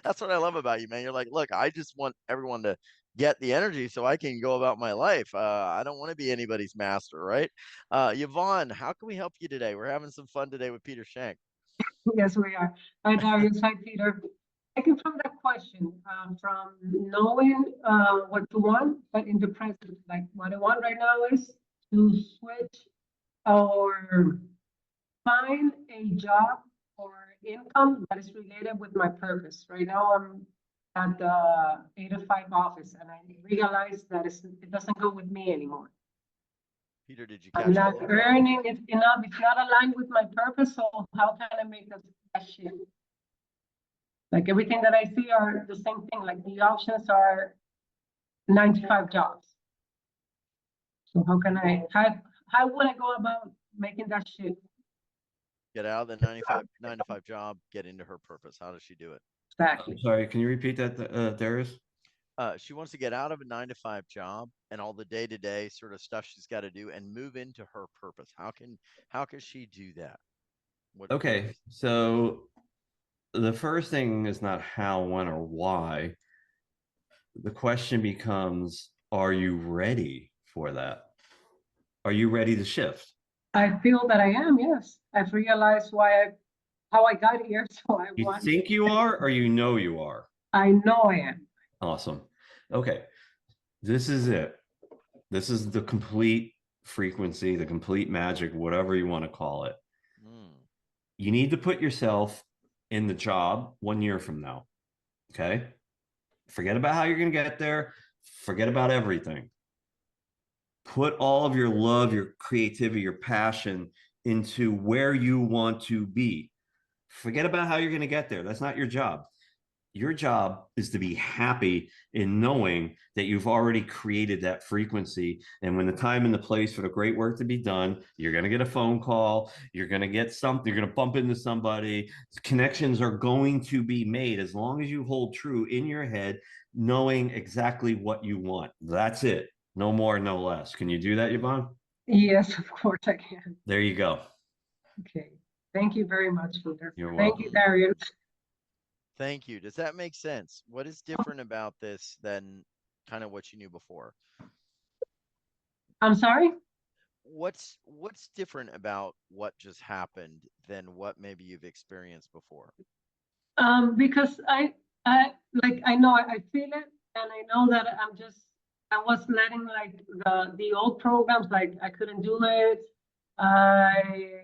That's what I love about you, man. You're like, look, I just want everyone to get the energy so I can go about my life. I don't want to be anybody's master, right? Yvonne, how can we help you today? We're having some fun today with Peter Shank. Yes, we are. Hi, Darius. Hi, Peter. Taken from that question, from knowing what you want, but in the present, like what I want right now is to switch or find a job or income that is related with my purpose. Right now, I'm at the 8 to 5 office, and I realize that it doesn't go with me anymore. Peter, did you I'm catch all not of that? earning it enough. It's not aligned with my purpose. So how can I make that shift? Like everything that I see are the same thing. Like the options are 95 jobs. So how would I go about making that shift? Get out of the 9 to 5 job, get into her purpose. How does she do it? Exactly. I'm sorry, can you repeat that, Darius? She wants to get out of a 9 to 5 job and all the day-to-day sort of stuff she's got to do and move into her purpose. How can she do that? Okay, so the first thing is not how, when, or why. The question becomes, are you ready for that? Are you ready to shift? I feel that I am, yes. I've realized how I got here. So I You want, think you are, or you know you are? I know I am. Awesome. Okay, this is it. This is the complete frequency, the complete magic, whatever you want to call it. You need to put yourself in the job 1 year from now. Okay. Forget about how you're going to get there. Forget about everything. Put all of your love, your creativity, your passion into where you want to be. Forget about how you're going to get there. That's not your job. Your job is to be happy in knowing that you've already created that frequency. And when the time and the place for the great work to be done, you're going to get a phone call, you're going to get something, you're going to bump into somebody. Connections are going to be made as long as you hold true in your head, knowing exactly what you want. That's it. No more, no less. Can you do that, Yvonne? Yes, of course I can. There you go. Okay. Thank you very much, Peter. You're Thank welcome. you, Darius. Thank you. Does that make sense? What is different about this than kind of what you knew before? I'm sorry? What's different about what just happened than what maybe you've experienced before? Because I know I feel it, and I know that I was letting like the old programs, like I couldn't do it. I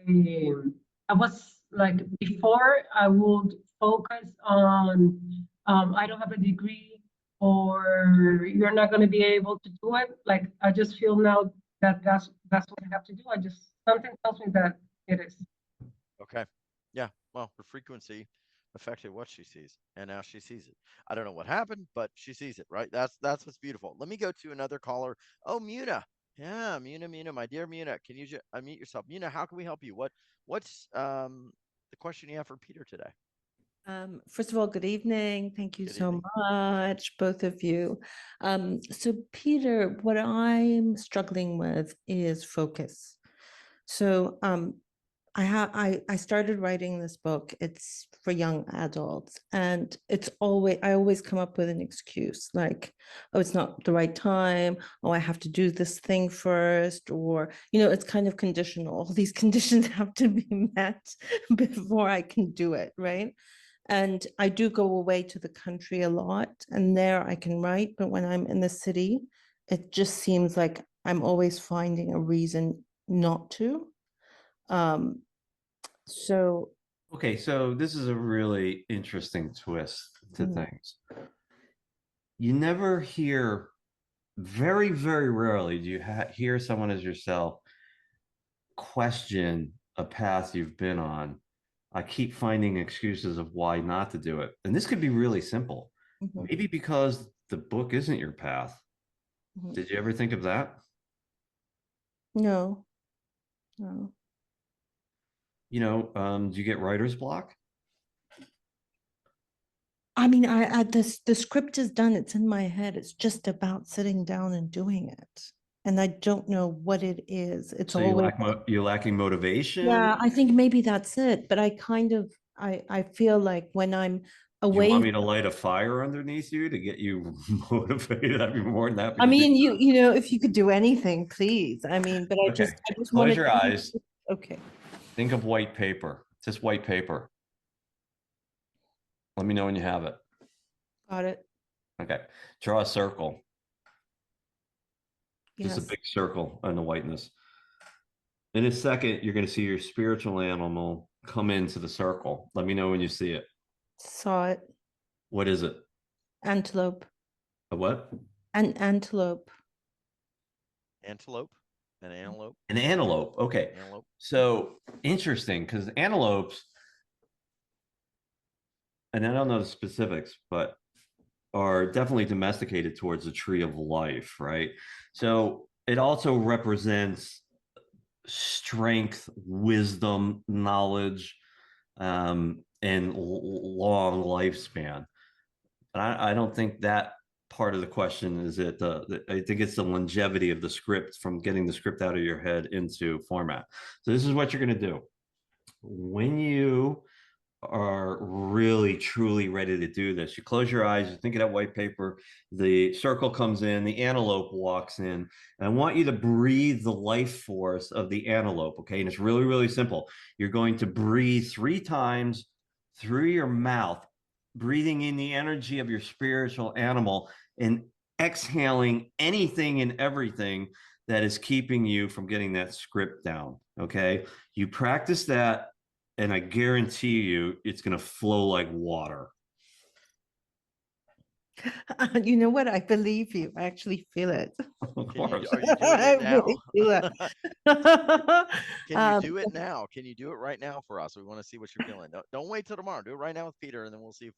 was like, before I would focus on I don't have a degree, or you're not going to be able to do it. Like I just feel now that that's what I have to do. Something tells me that it is. Okay. Yeah. Well, her frequency affected what she sees, and now she sees it. I don't know what happened, but she sees it, right? That's what's beautiful. Let me go to another caller. Oh, Muna. Yeah, Muna, my dear Muna. Can you unmute yourself? Muna, how can we help you? What's the question you have for Peter today? First of all, good evening. Thank you Good so evening. much, both of you. So Peter, what I'm struggling with is focus. So I started writing this book. It's for young adults, and I always come up with an excuse like, oh, it's not the right time. Oh, I have to do this thing first, or it's kind of conditional. All these conditions have to be met before I can do it, right? And I do go away to the country a lot, and there I can write. But when I'm in the city, it just seems like I'm always finding a reason not to. So Okay, so this is a really interesting twist to things. You never hear, very, very rarely do you hear someone as yourself question a path you've been on. I keep finding excuses of why not to do it. And this could be really simple. Maybe because the book isn't your path. Did you ever think of that? No. Do you get writer's block? I mean, the script is done. It's in my head. It's just about sitting down and doing it. And I don't know what it is. It's So always, you're lacking motivation? yeah, I think maybe that's it. But I feel like when I'm Do you away. want me to light a fire underneath you to get you motivated? I'd be more than happy I to do mean, that. you know, if you could do anything, please. I mean, but I Okay, just close wanted. your eyes. Okay, Think of white paper, just white paper. Let me know when you have it. got it. Okay, draw a circle, just a Yes, big circle on the whiteness. In a second, you're going to see your spiritual animal come into the circle. Let me know when you see it. saw it. What is it? Antelope. A what? An antelope. Antelope, an antelope, An antelope. Okay. antelope. So interesting because antelopes, and I don't know the specifics, but are definitely domesticated towards the tree of life, right? So it also represents strength, wisdom, knowledge, and long lifespan. And I don't think that part of the question is it. I think it's the longevity of the script from getting the script out of your head into format. So this is what you're going to do when you are really truly ready to do this. You close your eyes, you think of that white paper, the circle comes in, the antelope walks in, and I want you to breathe the life force of the antelope. Okay. And it's really, really simple. You're going to breathe 3 times through your mouth, breathing in the energy of your spiritual animal and exhaling anything and everything that is keeping you from getting that script down. Okay. You practice that, and I guarantee you it's going to flow like water. You know what? I believe you. I actually feel it. Of Can you, course. are you doing I it now? really feel it. Can you Um, do it now? Can you do it right now for us? We want to see what you're feeling. Don't wait till tomorrow. Do it right now with Peter, and then we'll see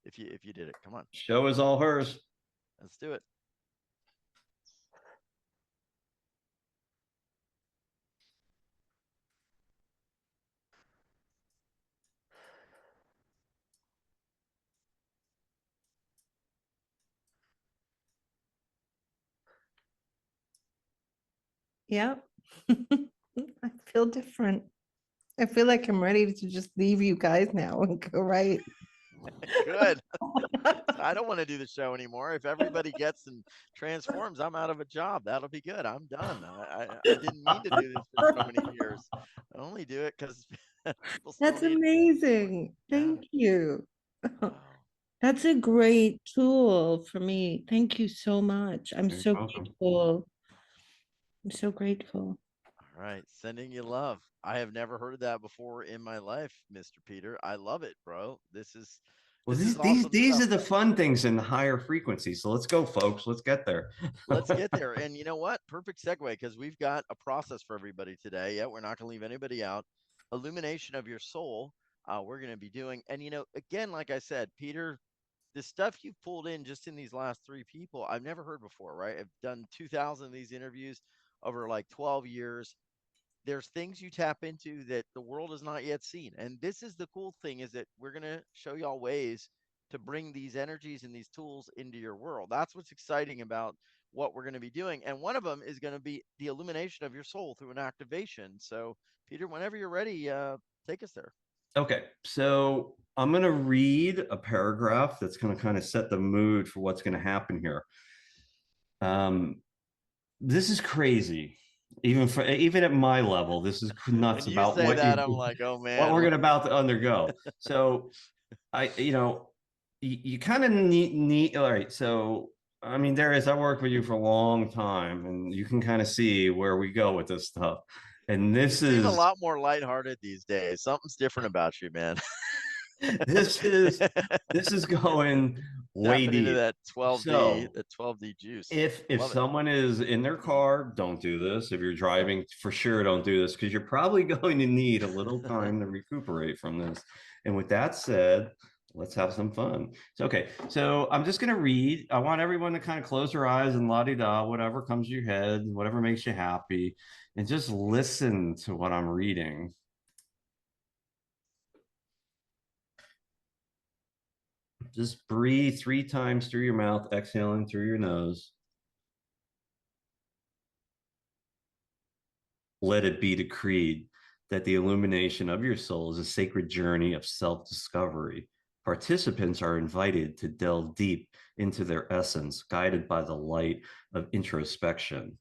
if you did it. Come on, Show is all hers. let's do it. yeah. I feel different. I feel like I'm ready to just leave you guys now and go right. Good. I don't want to do the show anymore. If everybody gets and transforms, I'm out of a job. That'll be good. I'm done. I didn't mean to do this for so many years. I only do it because people still That's need it. amazing. Yeah. Thank you. Wow. That's a great tool for me. Thank you so much. I'm You're so welcome. grateful. I'm so grateful. All right. Sending you love. I have never heard of that before in my life, Mr. Peter. I love it, bro. Well, This is these awesome these stuff. are the fun things in the higher frequency. So let's go, folks. Let's get there. Let's get there. And you know what? Perfect segue because we've got a process for everybody today. Yeah, we're not going to leave anybody out. Illumination of your soul. We're going to be doing, and again, like I said, Peter, the stuff you've pulled in just in these last 3 people, I've never heard before, right? I've done 2,000 of these interviews over like 12 years. There's things you tap into that the world has not yet seen. And this is the cool thing is that we're going to show y'all ways to bring these energies and these tools into your world. That's what's exciting about what we're going to be doing. And one of them is going to be the illumination of your soul through an activation. So, Peter, whenever you're ready, take us there. Okay, so I'm going to read a paragraph that's going to kind of set the mood for what's going to happen here. This is crazy. Even at my level, this is nuts When you about say that, I'm like, oh what man. we're about to undergo. So you kind of need all right. So I mean, I worked with you for a long time, and you can kind of see where we go with this stuff. And You this seem a is lot more lighthearted these days. Something's different about you, man. this is going way Tapping into deep. that 12D, So that 12D juice. if Love it. someone is in their car, don't do this. If you're driving, for sure don't do this because you're probably going to need a little time to recuperate from this. And with that said, let's have some fun. So okay, so I'm just gonna read. I want everyone to kind of close their eyes and la-di-da, whatever comes to your head, whatever makes you happy, and just listen to what I'm reading. Just breathe 3 times through your mouth, exhaling through your nose. Let it be decreed that the illumination of your soul is a sacred journey of self-discovery Participants are invited to delve deep into their essence, guided by the light of introspection.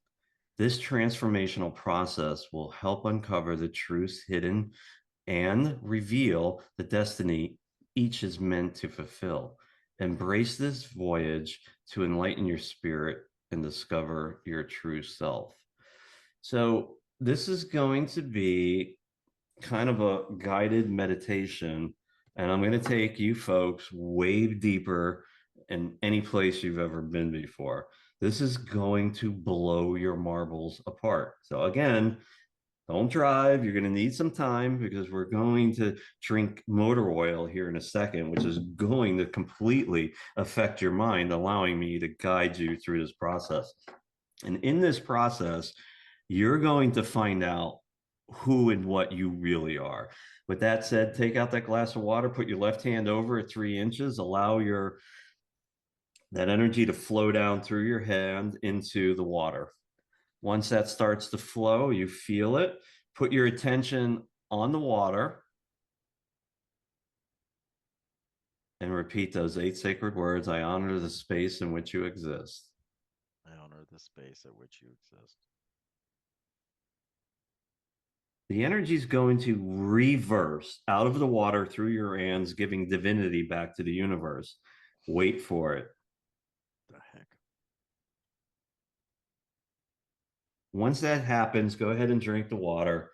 This transformational process will help uncover the truths hidden and reveal the destiny each is meant to fulfill. Embrace this voyage to enlighten your spirit and discover your true self. So, this is going to be kind of a guided meditation, and I'm going to take you folks way deeper in any place you've ever been before. This is going to blow your marbles apart. So, again, don't drive. You're going to need some time because we're going to drink motor oil here in a second, which is going to completely affect your mind, allowing me to guide you through this process. And in this process, you're going to find out who and what you really are. With that said, take out that glass of water, put your left hand over at 3 inches, allow that energy to flow down through your hand into the water. Once that starts to flow, you feel it. Put your attention on the water and repeat those 8 sacred words. I honor the space in which you exist. I honor the space at which you exist. The energy is going to reverse out of the water through your hands, giving divinity back to the universe. Wait for it. The heck? Once that happens, go ahead and drink the water.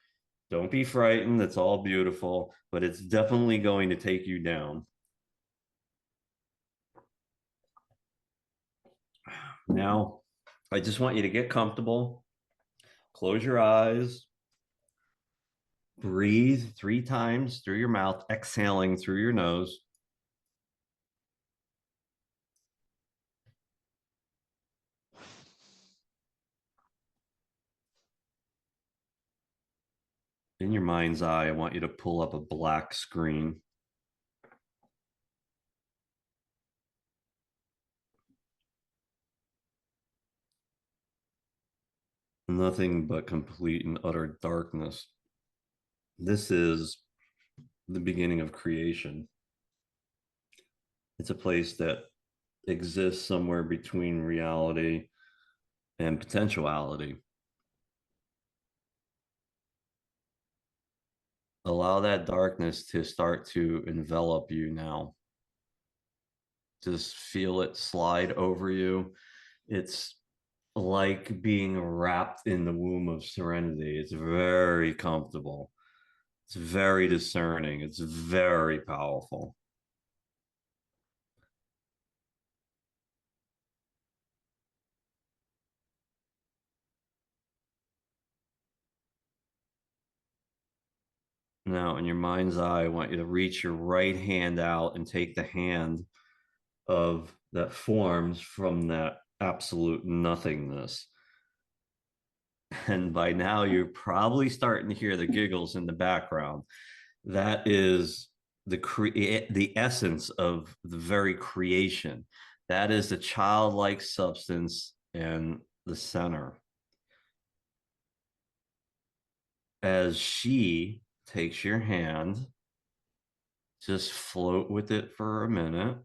Don't be frightened. It's all beautiful, but it's definitely going to take you down. Now, I just want you to get comfortable. Close your eyes. Breathe 3 times through your mouth, exhaling through your nose. In your mind's eye, I want you to pull up a black screen. Nothing but complete and utter darkness. This is the beginning of creation. It's a place that exists somewhere between reality and potentiality. Allow that darkness to start to envelop you now. Just feel it slide over you. It's like being wrapped in the womb of serenity. It's very comfortable. It's very discerning. It's very powerful. Now, in your mind's eye, I want you to reach your right hand out and take the hand of that forms from that absolute nothingness. And by now, you're probably starting to hear the giggles in the background. That is the essence of the very creation. That is the childlike substance and the center. As she takes your hand, just float with it for a minute.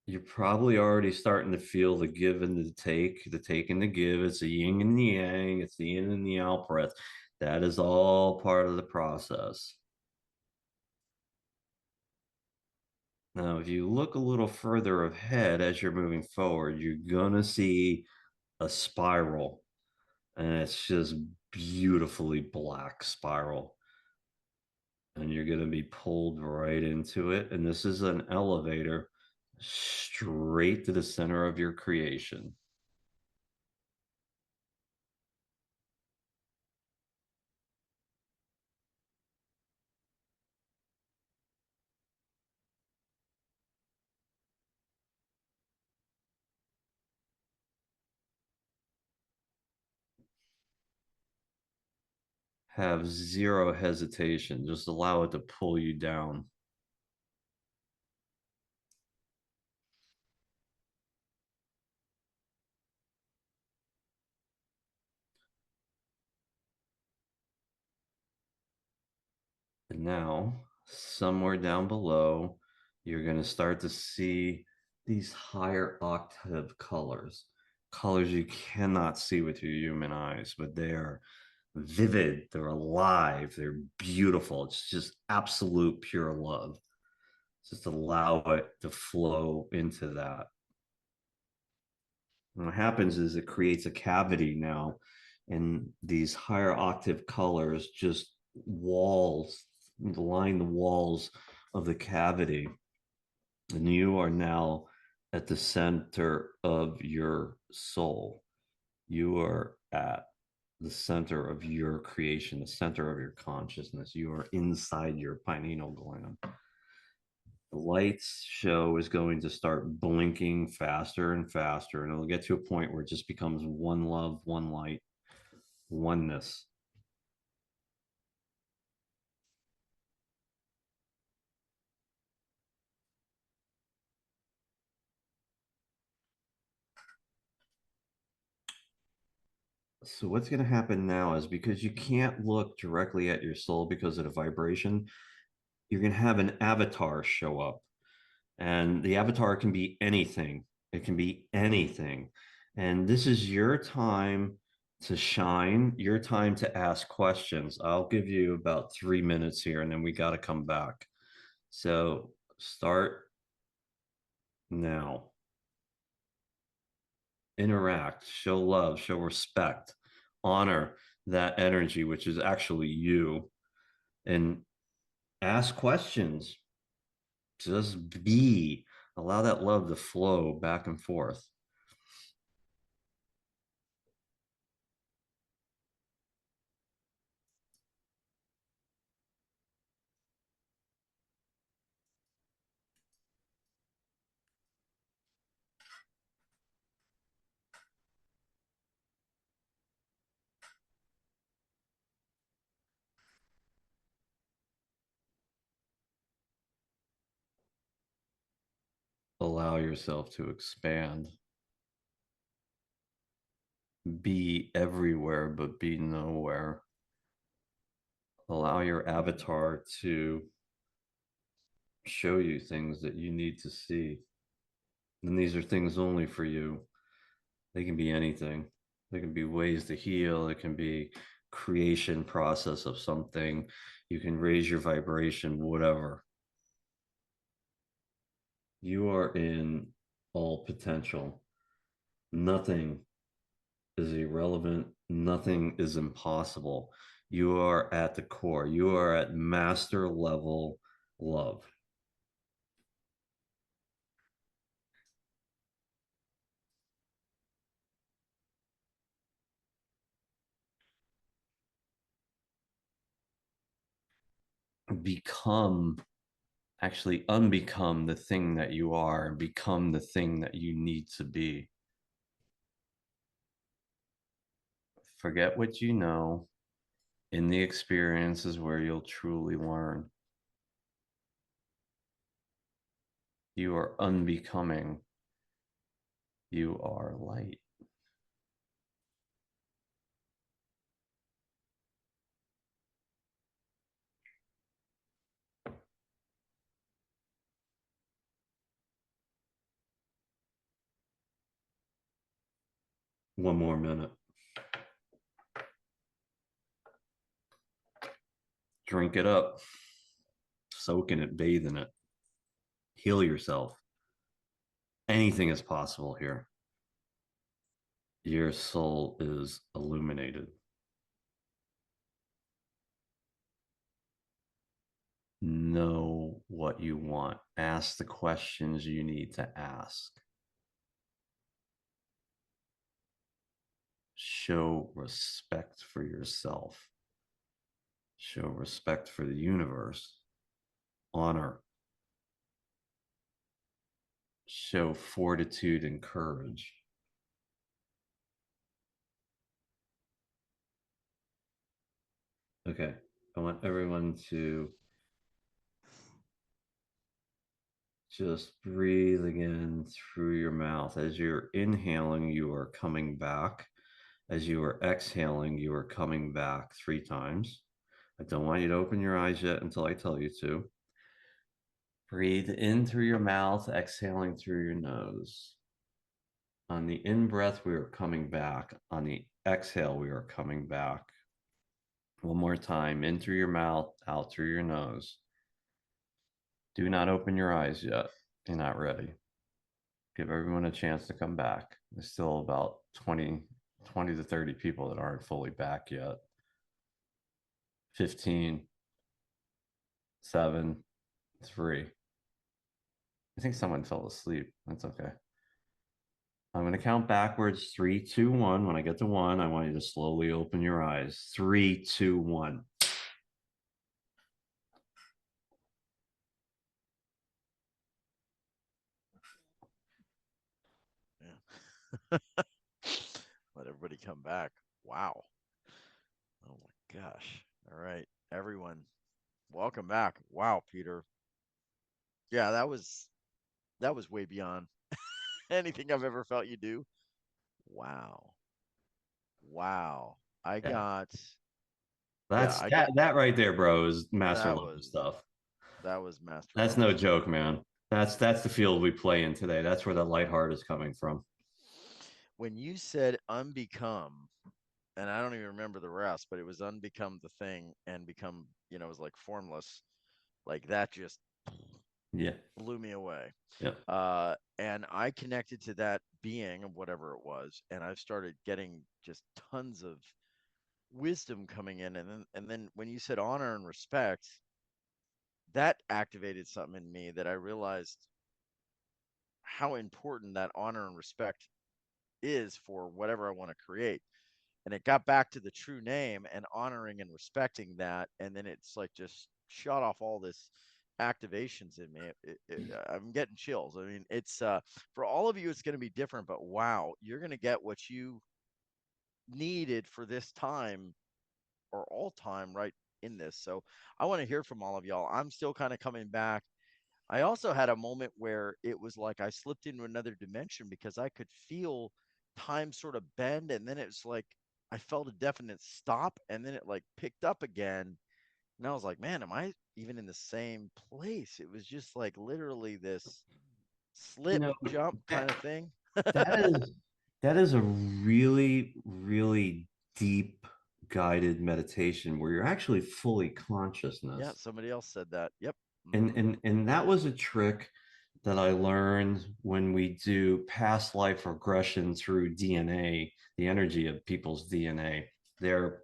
You're probably already starting to feel the give and the take and the give. It's the yin and the yang, it's the in and the out breath. That is all part of the process. Now, if you look a little further ahead as you're moving forward, you're going to see a spiral, and it's just beautifully black spiral. And you're going to be pulled right into it. And this is an elevator straight to the center of your creation. Have zero hesitation. Just allow it to pull you down. And now somewhere down below, you're going to start to see these higher octave colors, colors you cannot see with your human eyes, but they are vivid, they're alive, they're beautiful. It's just absolute pure love. Just allow it to flow into that. And what happens is it creates a cavity now, and these higher octave colors just walls line the walls of the cavity, and you are now at the center of your soul. You are at the center of your creation, the center of your consciousness. You are inside your pineal gland. The lights show is going to start blinking faster and faster, and it'll get to a point where it just becomes one love, one light, oneness. So what's going to happen now is, because you can't look directly at your soul because of the vibration, you're going to have an avatar show up. And the avatar can be anything. It can be anything. And this is your time to shine, your time to ask questions. I'll give you about 3 minutes here, and then we got to come back. So start now. Interact, show love, show respect, honor that energy, which is actually you, and ask questions. Just be, allow that love to flow back and forth. Allow yourself to expand. Be everywhere, but be nowhere. Allow your avatar to show you things that you need to see. And these are things only for you. They can be anything. They can be ways to heal. It can be creation process of something. You can raise your vibration, whatever. You are in all potential. Nothing is irrelevant. Nothing is impossible. You are at the core. You are at master level love. Become, actually unbecome the thing that you are, and become the thing that you need to be. Forget what you know. In the experience is where you'll truly learn. You are unbecoming. You are light. One more minute. Drink it up. Soak in it, bathe in it. Heal yourself. Anything is possible here. Your soul is illuminated. Know what you want. Ask the questions you need to ask. Show respect for yourself. Show respect for the universe. Honor. Show fortitude and courage. Okay, I want everyone to just breathe again through your mouth. As you're inhaling, you are coming back. As you are exhaling, you are coming back 3 times. I don't want you to open your eyes yet until I tell you to. Breathe in through your mouth, exhaling through your nose. On the in-breath, we are coming back. On the exhale, we are coming back. One more time, in through your mouth, out through your nose. Do not open your eyes yet. You're not ready. Give everyone a chance to come back. There's still about 20 to 30 people that aren't fully back yet. 15, 7, 3. I think someone fell asleep. That's okay. I'm going to count backwards. 3, 2, 1. When I get to 1, I want you to slowly open your eyes. 3, 2, 1. Yeah. Let everybody come back. Wow. Oh my gosh. All right, everyone, welcome back. Wow, Peter. Yeah, that was way beyond anything I've ever felt you do. Wow. Wow. I Yeah, got yeah, that's I got that right there, bro, is master that level was stuff. that was master That's level no stuff. joke, man. That's the field we play in today. That's where the light heart is coming from. When you said unbecome, and I don't even remember the rest, but it was unbecome the thing and become, it was like formless. Like that just Yeah, blew me away. yeah. And I connected to that being of whatever it was, and I've started getting just tons of wisdom coming in, and then when you said honor and respect, that activated something in me that I realized how important that honor and respect is for whatever I want to create. And it got back to the true name and honoring and respecting that, and then it's like just shot off all this activations in me. I'm getting chills. I mean, it's for all of you it's going to be different, but wow, you're going to get what you needed for this time or all time right in this. So I want to hear from all of y'all. I'm still kind of coming back. I also had a moment where it was like I slipped into another dimension because I could feel time sort of bend, and then it's like I felt a definite stop, and then it like picked up again. And I was like, man, am I even in the same place? It was just like literally this You slip know, jump that, kind of thing. that is a really, really deep guided meditation where you're actually fully Yeah, consciousness. somebody else said that. Yep. And Hmm. and that was a trick that I learned when we do past life regression through DNA, the energy of people's DNA. They're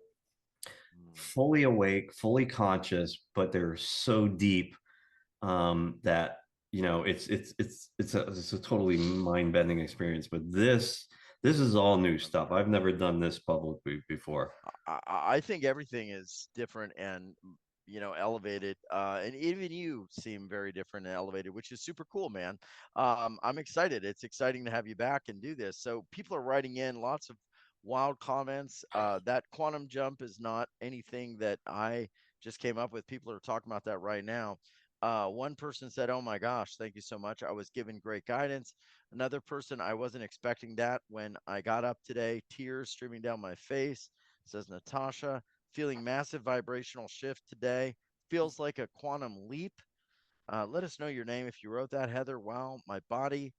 fully awake, fully conscious, but they're so deep that it's a totally mind-bending experience. But this is all new stuff. I've never done this publicly before. I think everything is different and elevated. And even you seem very different and elevated, which is super cool, man. I'm excited. It's exciting to have you back and do this. So people are writing in lots of wild comments. That quantum jump is not anything that I just came up with. People are talking about that right now. One person said, "Oh my gosh, thank you so much. I was given great guidance." Another person, "I wasn't expecting that when I got up today. Tears streaming down my face," says Natasha. "Feeling massive vibrational shift today. Feels like a quantum leap." Let us know your name if you wrote that, Heather. Wow, my body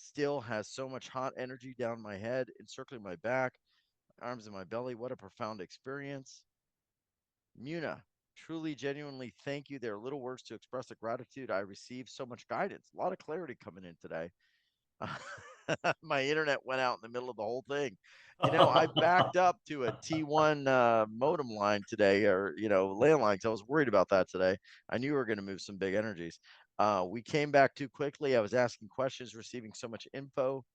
still has so much hot energy down my head, encircling my back, my arms and my belly. What a profound experience. Muna, truly, genuinely thank you. There are little words to express the gratitude I received. So much guidance. A lot of clarity coming in today. My internet went out in the middle of the whole thing. I backed up to a T1 modem line today, or landline, because I was worried about that today. I knew we were going to move some big energies. We came back too quickly. I was asking questions, receiving so much info.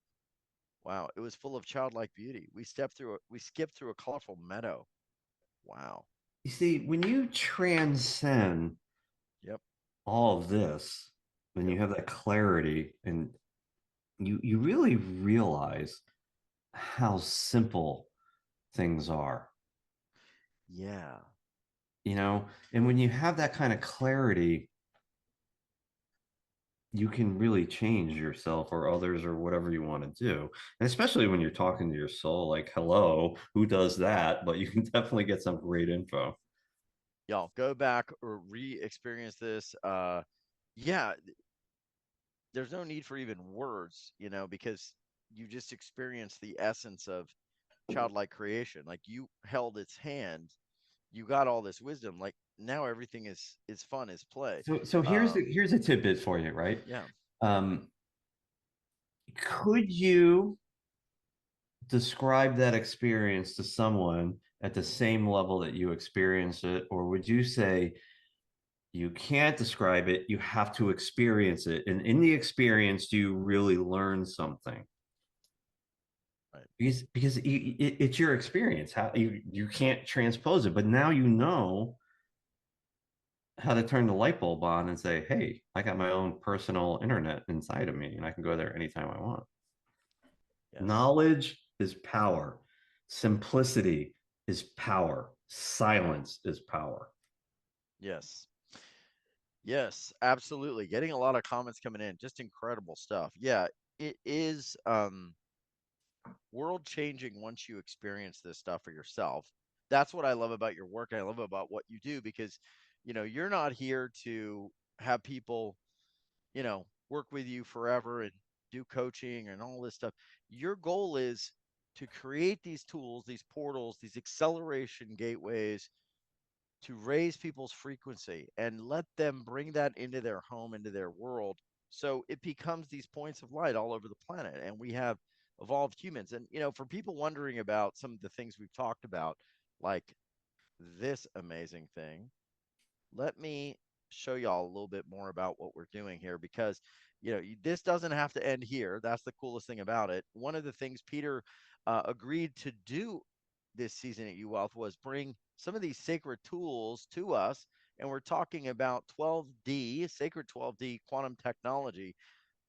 Wow, it was full of childlike beauty. We skipped through a colorful meadow. Wow. You see, when you transcend Yep. all of this, when Yep. you have that clarity, and you really realize how simple things are, Yeah. and when you have that kind of clarity, you can really change yourself or others or whatever you want to do. And especially when you're talking to your soul, like, hello, who does that? But you can definitely get some great info. Y'all go back or re-experience this. Yeah, there's no need for even words, because you just experience the essence of childlike creation. Like you held its hand, you got all this wisdom. Like now everything is fun, is play. So here's a tidbit for you, right? Yeah. Um, could you describe that experience to someone at the same level that you experience it, or would you say you can't describe it, you have to experience it, and in the experience do you really learn something? Right. Because it's your experience. How you can't transpose it, but now you know how to turn the light bulb on and say, hey, I got my own personal internet inside of me and I can go there anytime I want. Yes. Knowledge is power. Simplicity is power. Silence is power. Yes. Yes, absolutely. Getting a lot of comments coming in. Just incredible stuff. Yeah, it is world changing once you experience this stuff for yourself. That's what I love about your work. I love about what you do because, you're not here to have people, work with you forever and do coaching and all this stuff. Your goal is to create these tools, these portals, these acceleration gateways to raise people's frequency and let them bring that into their home, into their world. So it becomes these points of light all over the planet. And we have evolved humans. And, for people wondering about some of the things we've talked about, like this amazing thing, let me show y'all a little bit more about what we're doing here because this doesn't have to end here. That's the coolest thing about it. One of the things Peter agreed to do this season at UWealth was bring some of these sacred tools to us, and we're talking about 12D, sacred 12D quantum technology,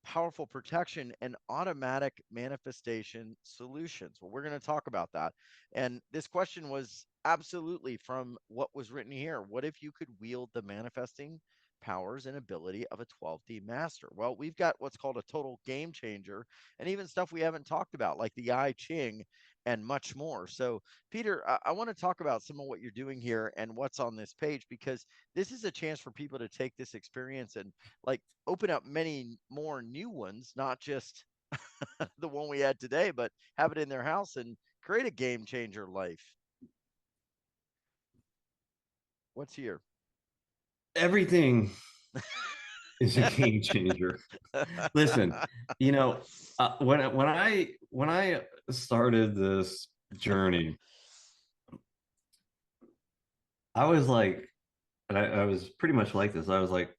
powerful protection, and automatic manifestation solutions. Well, we're going to talk about that. And this question was absolutely from what was written here. What if you could wield the manifesting powers and ability of a 12D master? Well, we've got what's called a total game changer and even stuff we haven't talked about, like the I Ching and much more. So, Peter, I want to talk about some of what you're doing here and what's on this page because this is a chance for people to take this experience and like open up many more new ones, not just the one we had today, but have it in their house and create a game changer life. What's here? Everything is a game changer. Listen, when I started this journey, I was like, and I was pretty much like this. I was like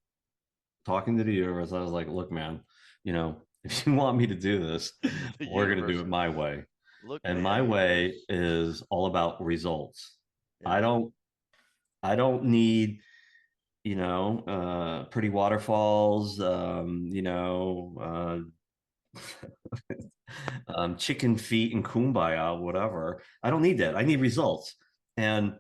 talking to the universe. I was like, look, man, if you want me to do this, The we're gonna do universe. it my way. Look, And man, my the way universe. is all about results. Yeah. I don't need, pretty waterfalls, chicken feet and kumbaya, whatever. I don't need that. I need results. And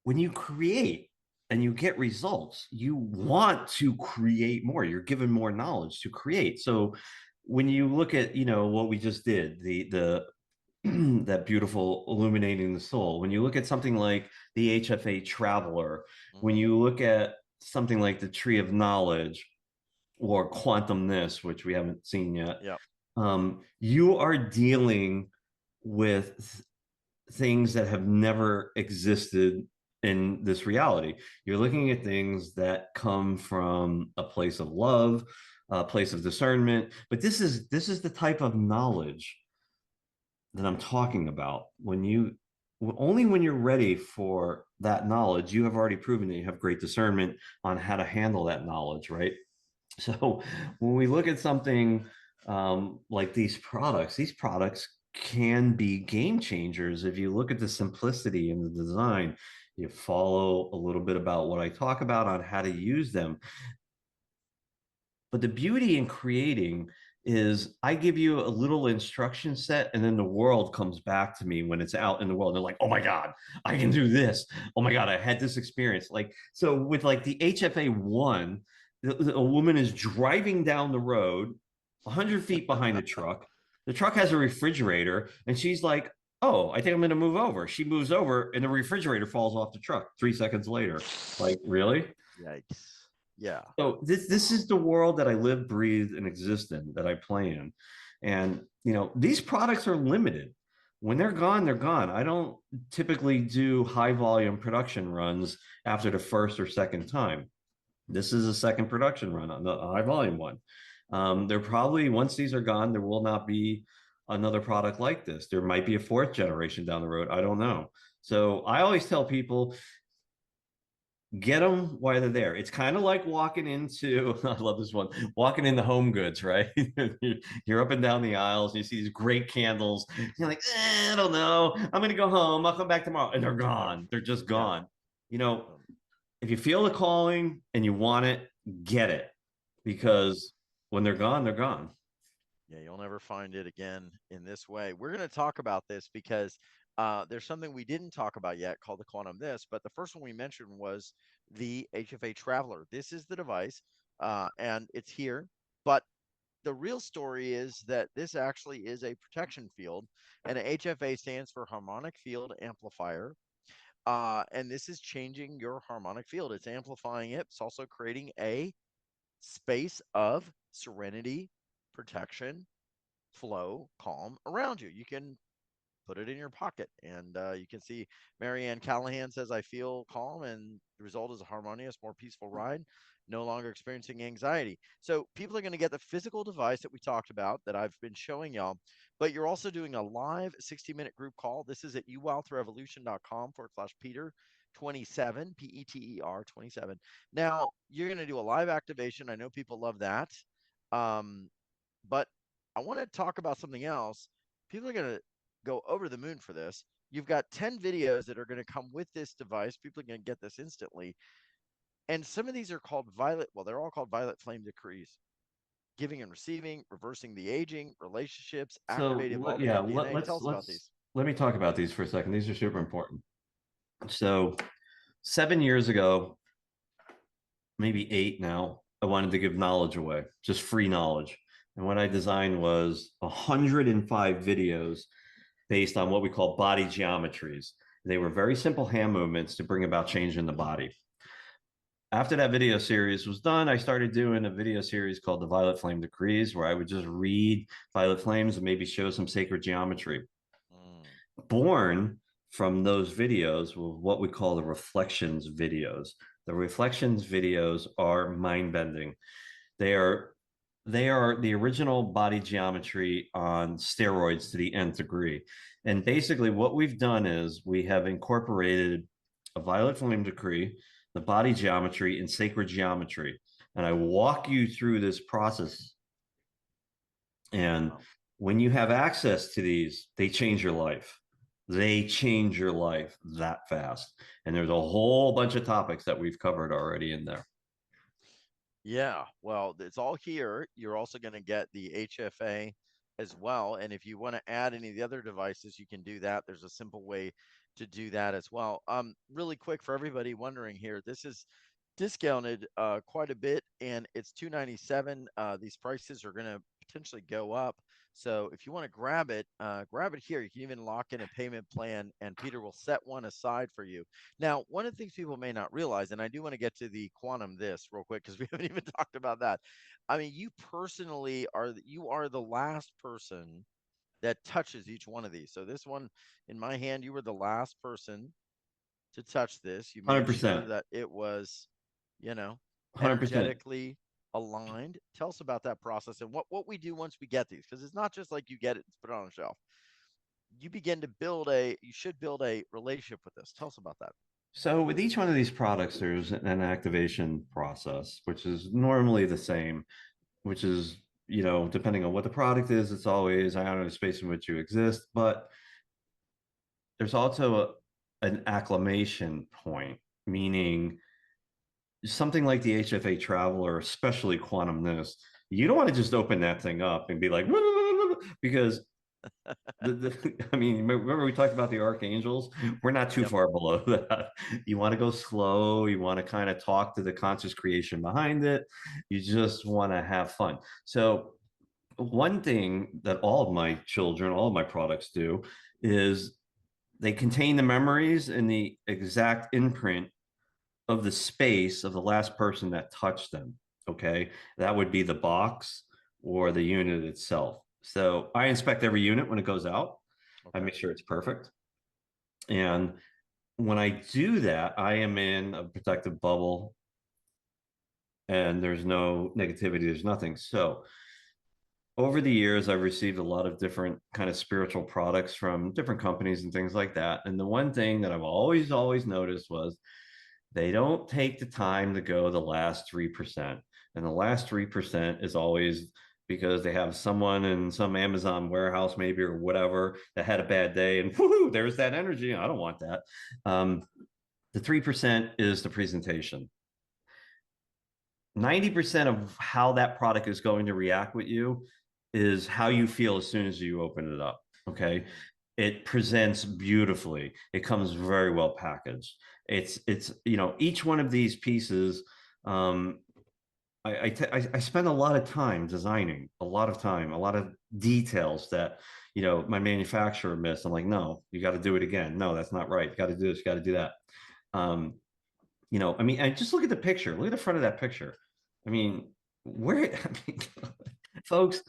when you create and you get results, you want to create more. You're given more knowledge to create. So when you look at, what we just did, the that beautiful illuminating the soul. When you look at something like the HFA Traveler, when Mm-hmm. you look at something like the Tree of Knowledge or Quantum This, which we haven't seen yet, Yep. You are dealing with things that have never existed in this reality. You're looking at things that come from a place of love, a place of discernment, but this is the type of knowledge that I'm talking about. Only when you're ready for that knowledge, you have already proven that you have great discernment on how to handle that knowledge, right? So when we look at something like these products can be game changers. If you look at the simplicity and the design, you follow a little bit about what I talk about on how to use them. But the beauty in creating is I give you a little instruction set and then the world comes back to me when it's out in the world. They're like, oh my God, I can do this. Oh my God, I had this experience. Like, so with like the HFA one, a woman is driving down the road 100 feet behind a truck. The truck has a refrigerator and she's like, oh, I think I'm going to move over. She moves over and the refrigerator falls off the truck 3 seconds later. Like, really? Yikes. Yeah. So this is the world that I live, breathe, and exist in, that I play in. And these products are limited. When they're gone, they're gone. I don't typically do high volume production runs after the first or second time. This is a second production run on the high volume one. There probably, once these are gone, there will not be another product like this. There might be a fourth generation down the road. I don't know. So I always tell people, get them while they're there. It's kind of like walking into, I love this one, walking into Home Goods, right? You're up and down the aisles and you see these great candles. You're like, I don't know. I'm going to go home. I'll come back tomorrow. And they're gone. They're just gone. If you feel the calling and you want it, get it. Because when they're gone, they're gone. Yeah, you'll never find it again in this way. We're going to talk about this because there's something we didn't talk about yet called the quantum this, but the first one we mentioned was the HFA Traveler. This is the device, and it's here. But the real story is that this actually is a protection field, and a HFA stands for harmonic field amplifier. And this is changing your harmonic field. It's amplifying it. It's also creating a space of serenity, protection, flow, calm around you. You can put it in your pocket, and you can see Marianne Callahan says, I feel calm, and the result is a harmonious, more peaceful ride, no longer experiencing anxiety. So people are going to get the physical device that we talked about that I've been showing y'all, but you're also doing a live 60-minute group call. This is at uwealthrevolution.com/Peter 27, Peter 27. Now you're going to do a live activation. I know people love that. But I want to talk about something else. People are going to go over the moon for this. You've got 10 videos that are going to come with this device. People are going to get this instantly. And some of these are called they're all called violet flame decrees. Giving and receiving, reversing the aging, relationships, activate evolving DNA. Tell us about these. Let me talk about these for a second. These are super important. So 7 years ago, maybe 8 now, I wanted to give knowledge away, just free knowledge. And what I designed was 105 videos based on what we call body geometries. They were very simple hand movements to bring about change in the body. After that video series was done, I started doing a video series called the Violet Flame Decrees, where I would just read violet flames and maybe show some sacred geometry. Born from those videos were what we call the reflections videos. The reflections videos are mind-bending. They are the original body geometry on steroids to the nth degree. And basically what we've done is we have incorporated a violet flame decree, the body geometry, and sacred geometry. And I walk you through this process. And when you have access to these, they change your life. They change your life that fast. And there's a whole bunch of topics that we've covered already in there. Yeah, well, it's all here. You're also going to get the HFA as well. And if you want to add any of the other devices, you can do that. There's a simple way to do that as well. Really quick for everybody wondering here, this is discounted quite a bit, and it's $297. These prices are going to potentially go up. So if you want to grab it here. You can even lock in a payment plan, and Peter will set one aside for you. Now, one of the things people may not realize, and I do want to get to the quantum this real quick because we haven't even talked about that. I mean, you personally are the last person that touches each one of these. So this one in my hand, you were the last person to touch this. You made 100%. sure that it was, 100%. energetically aligned. Tell us about that process and what we do once we get these, because it's not just like you get it and put it on a shelf. You should build a relationship with this. Tell us about that. So with each one of these products, there's an activation process, which is normally the same, which is, depending on what the product is, it's always, I don't know, the space in which you exist, but there's also an acclimation point, meaning something like the HFA Traveler, especially quantum this, you don't want to just open that thing up and be like, because I mean, remember we talked about the archangels? We're not too far below that. You want to go slow. You want to kind of talk to the conscious creation behind it. You just want to have fun. So one thing that all of my children, all of my products do is they contain the memories and the exact imprint of the space of the last person that touched them. Okay, that would be the box or the unit itself. So I inspect every unit when it goes out. I make sure it's perfect. And when I do that, I am in a protective bubble and there's no negativity, there's nothing. So over the years, I've received a lot of different kind of spiritual products from different companies and things like that. And the one thing that I've always noticed was they don't take the time to go the last 3%. And the last 3% is always because they have someone in some Amazon warehouse, maybe, or whatever, that had a bad day, and whoo, there's that energy. I don't want that. The 3% is the presentation. 90% of how that product is going to react with you is how you feel as soon as you open it up. Okay. It presents beautifully. It comes very well packaged. It's each one of these pieces, I spend a lot of time designing, a lot of details that my manufacturer missed. I'm like, no, you got to do it again. No, that's not right. You got to do this. You got to do that. I mean, and just look at the picture. Look at the front of that picture. I mean, folks,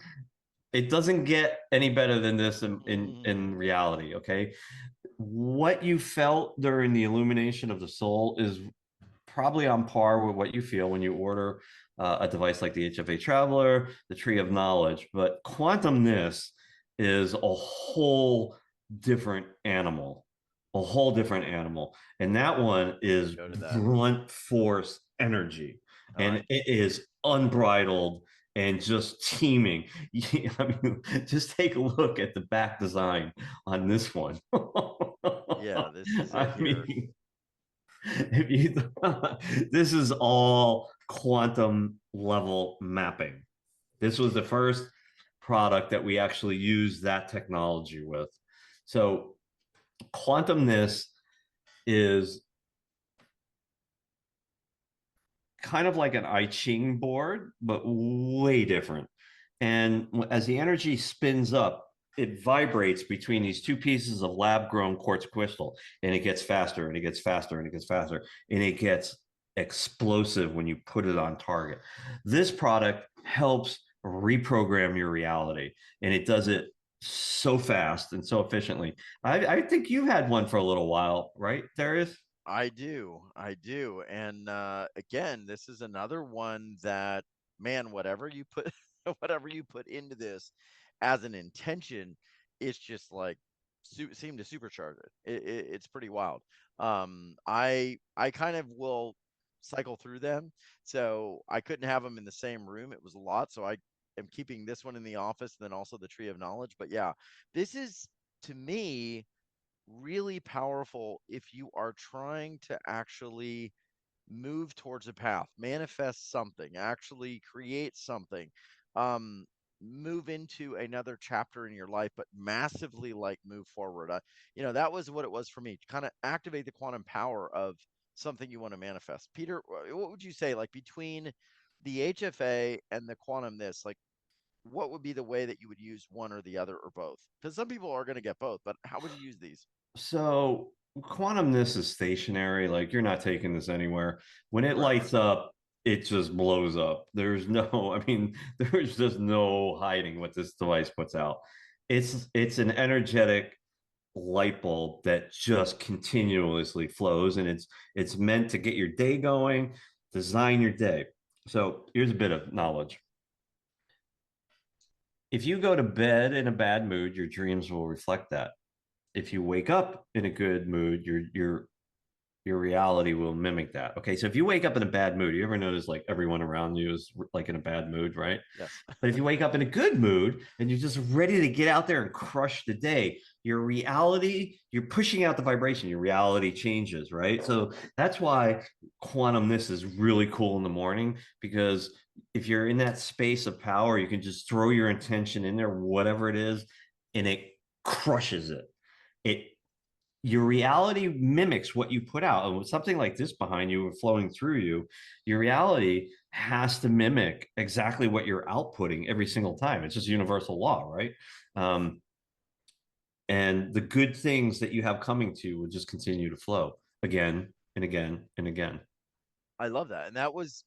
it doesn't get any better than this in reality. Okay, what you felt during the illumination of the soul is probably on par with what you feel when you order a device like the HFA Traveler, the Tree of Knowledge. But quantumness is a whole different animal, and that one is blunt force energy, and it is unbridled and just teeming. I mean, just take a look at the back design on this one. Yeah, this is it here. If you this is all quantum level mapping. This was the first product that we actually used that technology with. So quantumness is kind of like an I Ching board, but way different. And as the energy spins up, it vibrates between these two pieces of lab-grown quartz crystal, and it gets faster, and it gets faster, and it gets faster, and it gets explosive when you put it on target. This product helps reprogram your reality, and it does it so fast and so efficiently. I think you had one for a little while, right, Darius? I do. And again, this is another one that, man, whatever you put whatever you put into this as an intention, it's just like seem to supercharge it's pretty wild. I kind of will cycle through them. So I couldn't have them in the same room. It was a lot. So I am keeping this one in the office, and then also the Tree of Knowledge. But yeah, this is, to me, really powerful if you are trying to actually move towards a path, manifest something, actually create something, um, move into another chapter in your life, but massively like move forward. That was what it was for me. Kind of activate the quantum power of something you want to manifest. Peter, what would you say, like between the HFA and the quantum this, like what would be the way that you would use one or the other or both? Because some people are going to get both, but how would you use these? So quantumness is stationary. Like, you're not taking this anywhere. When it Right. lights up, it just blows up. There's no, I mean, there's just no hiding what this device puts out. It's an energetic light bulb that just continuously flows, and it's meant to get your day going, design your day. So here's a bit of knowledge. If you go to bed in a bad mood, your dreams will reflect that. If you wake up in a good mood, your reality will mimic that. Okay, so if you wake up in a bad mood, you ever notice like everyone around you is like in a bad mood, right? Yes. But if you wake up in a good mood and you're just ready to get out there and crush the day, your reality, you're pushing out the vibration, your reality changes, right? So that's why quantumness is really cool in the morning, because if you're in that space of power, you can just throw your intention in there, whatever it is, and it crushes it. Your reality mimics what you put out. And with something like this behind you flowing through you, your reality has to mimic exactly what you're outputting every single time. It's just universal law, right? And the good things that you have coming to you will just continue to flow again and again and again. I love that. And that was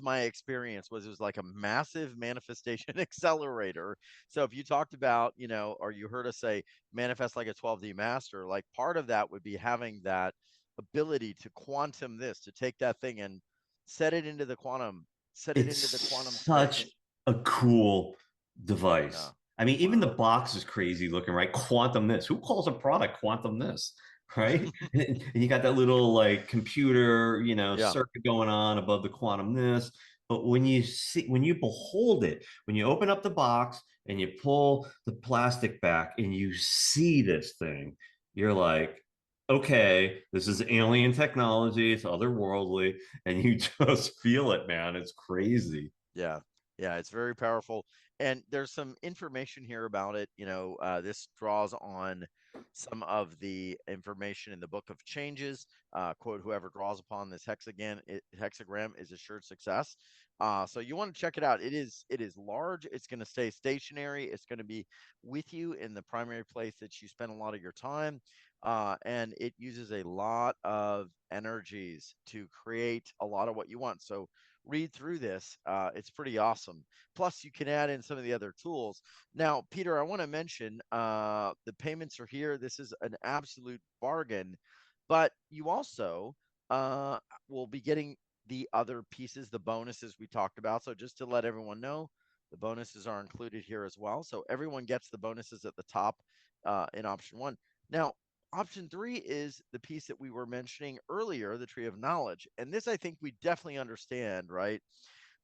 my experience was it was like a massive manifestation accelerator. So if you talked about, you know, or you heard us say manifest like a 12D master, like part of that would be having that ability to quantum this, to take that thing and set it into the quantum, set it It's into the quantum space. such a cool device. Yeah. I mean, even the Wow. box is crazy looking, right? Quantum this. Who calls a product quantum this? Right? And you got that little like computer, you know, Yeah. circuit going on above the quantum this. But when you see, when you behold it, when you open up the box and you pull the plastic back and you see this thing, you're like, okay, this is alien technology, it's otherworldly, and you just feel it, man. It's crazy. Yeah. Yeah, it's very powerful. And there's some information here about it. You know, this draws on some of the information in the Book of Changes. Quote, whoever draws upon this hexagram is assured success. So you want to check it out. It is large. It's going to stay stationary. It's going to be with you in the primary place that you spend a lot of your time. And it uses a lot of energies to create a lot of what you want. So read through this. It's pretty awesome. Plus, you can add in some of the other tools. Now, Peter, I want to mention the payments are here. This is an absolute bargain, but you also uh, will be getting the other pieces, the bonuses we talked about. So, just to let everyone know, the bonuses are included here as well. So, everyone gets the bonuses at the top in option one. Now, option three is the piece that we were mentioning earlier, the tree of knowledge. And this, I think we definitely understand, right?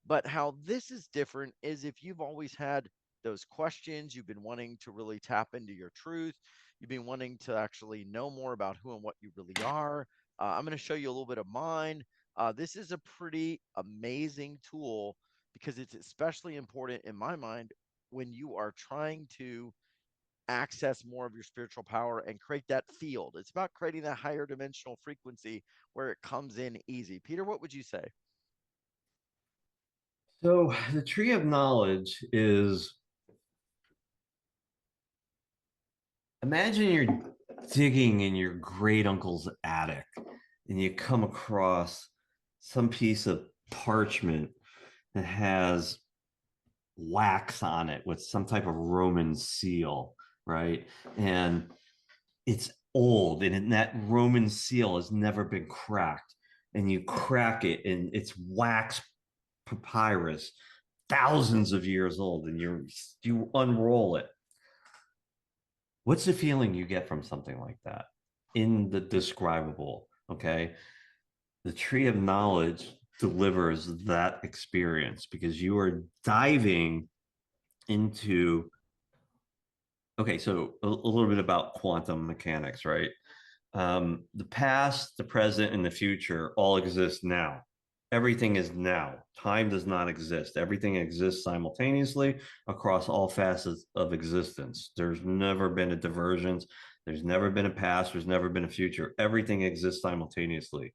But how this is different is if you've always had those questions, you've been wanting to really tap into your truth, you've been wanting to actually know more about who and what you really are. I'm going to show you a little bit of mine. This is a pretty amazing tool because it's especially important in my mind when you are trying to access more of your spiritual power and create that field. It's about creating that higher dimensional frequency where it comes in easy. Peter, what would you say? So the tree of knowledge is, imagine you're digging in your great uncle's attic and you come across some piece of parchment that has wax on it with some type of Roman seal, right? And it's old, and that Roman seal has never been cracked. And you crack it, and it's wax papyrus, thousands of years old, and you unroll it. What's the feeling you get from something like that? Indescribable. Okay. The tree of knowledge delivers that experience because you are diving into, okay, so a little bit about quantum mechanics, right? The past, the present, and the future all exist now. Everything is now. Time does not exist. Everything exists simultaneously across all facets of existence. There's never been a divergence. There's never been a past. There's never been a future. Everything exists simultaneously.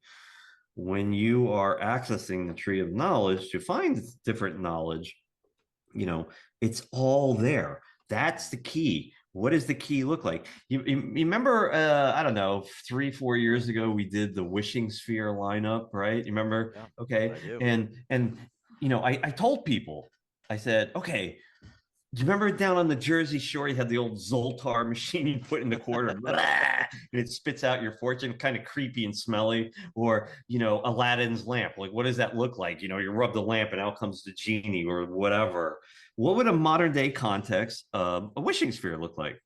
When you are accessing the tree of knowledge to find different knowledge, you know, it's all there. That's the key. What does the key look like? You remember, I don't know, 3, 4 years ago, we did the wishing sphere lineup, right? You remember? Yeah, Okay. I do. And you know, I told people, I said, okay, do you remember down on the Jersey Shore, you had the old Zoltar machine you put in the corner, and it spits out your fortune, kind of creepy and smelly? Or, you know, Aladdin's lamp. Like, what does that look like? You know, you rub the lamp and out comes the genie or whatever. What would a modern day context of a wishing sphere look like?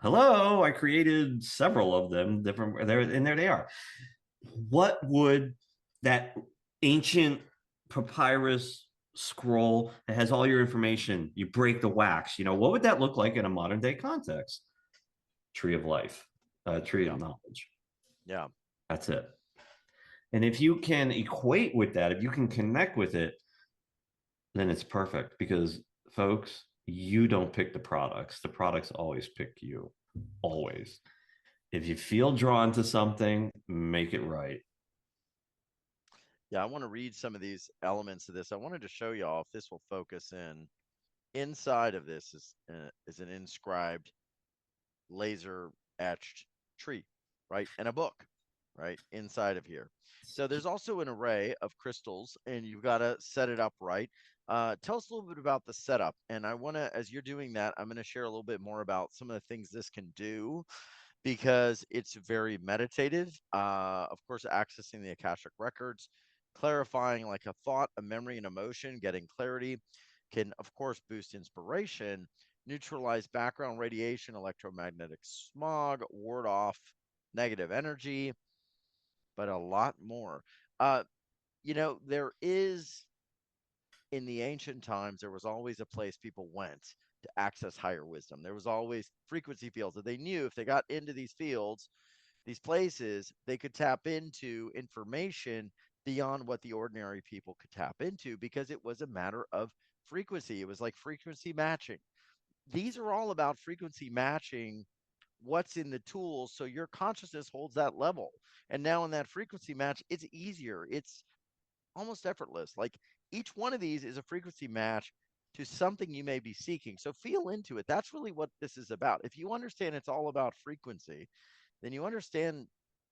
Hello, I created several of them, different there, and there they are. What would that ancient papyrus scroll that has all your information, you break the wax, you know, what would that look like in a modern day context? Tree of life, tree Yeah. of knowledge. Yeah. That's it. And if you can equate with that, if you can connect with it, then it's perfect because, folks, you don't pick the products always pick you, always. If you feel drawn to something, make it right. Yeah, I want to read some of these elements of this. I wanted to show y'all if this will focus in. Inside of this is an inscribed laser etched tree, right? And a book, right inside of here. So there's also an array of crystals, and you've got to set it up right. Tell us a little bit about the setup. And I want to, as you're doing that, I'm going to share a little bit more about some of the things this can do because it's very meditative. Of course, accessing the Akashic records, clarifying like a thought, a memory, an emotion, getting clarity can, of course, boost inspiration, neutralize background radiation, electromagnetic smog, ward off negative energy, but a lot more. Uh, there is in the ancient times, there was always a place people went to access higher wisdom. There was always frequency fields that they knew if they got into these fields, these places, they could tap into information beyond what the ordinary people could tap into because it was a matter of frequency. It was like frequency matching. These are all about frequency matching what's in the tools so your consciousness holds that level. And now in that frequency match, it's easier. It's almost effortless. Like each one of these is a frequency match to something you may be seeking. So feel into it. That's really what this is about. If you understand it's all about frequency, then you understand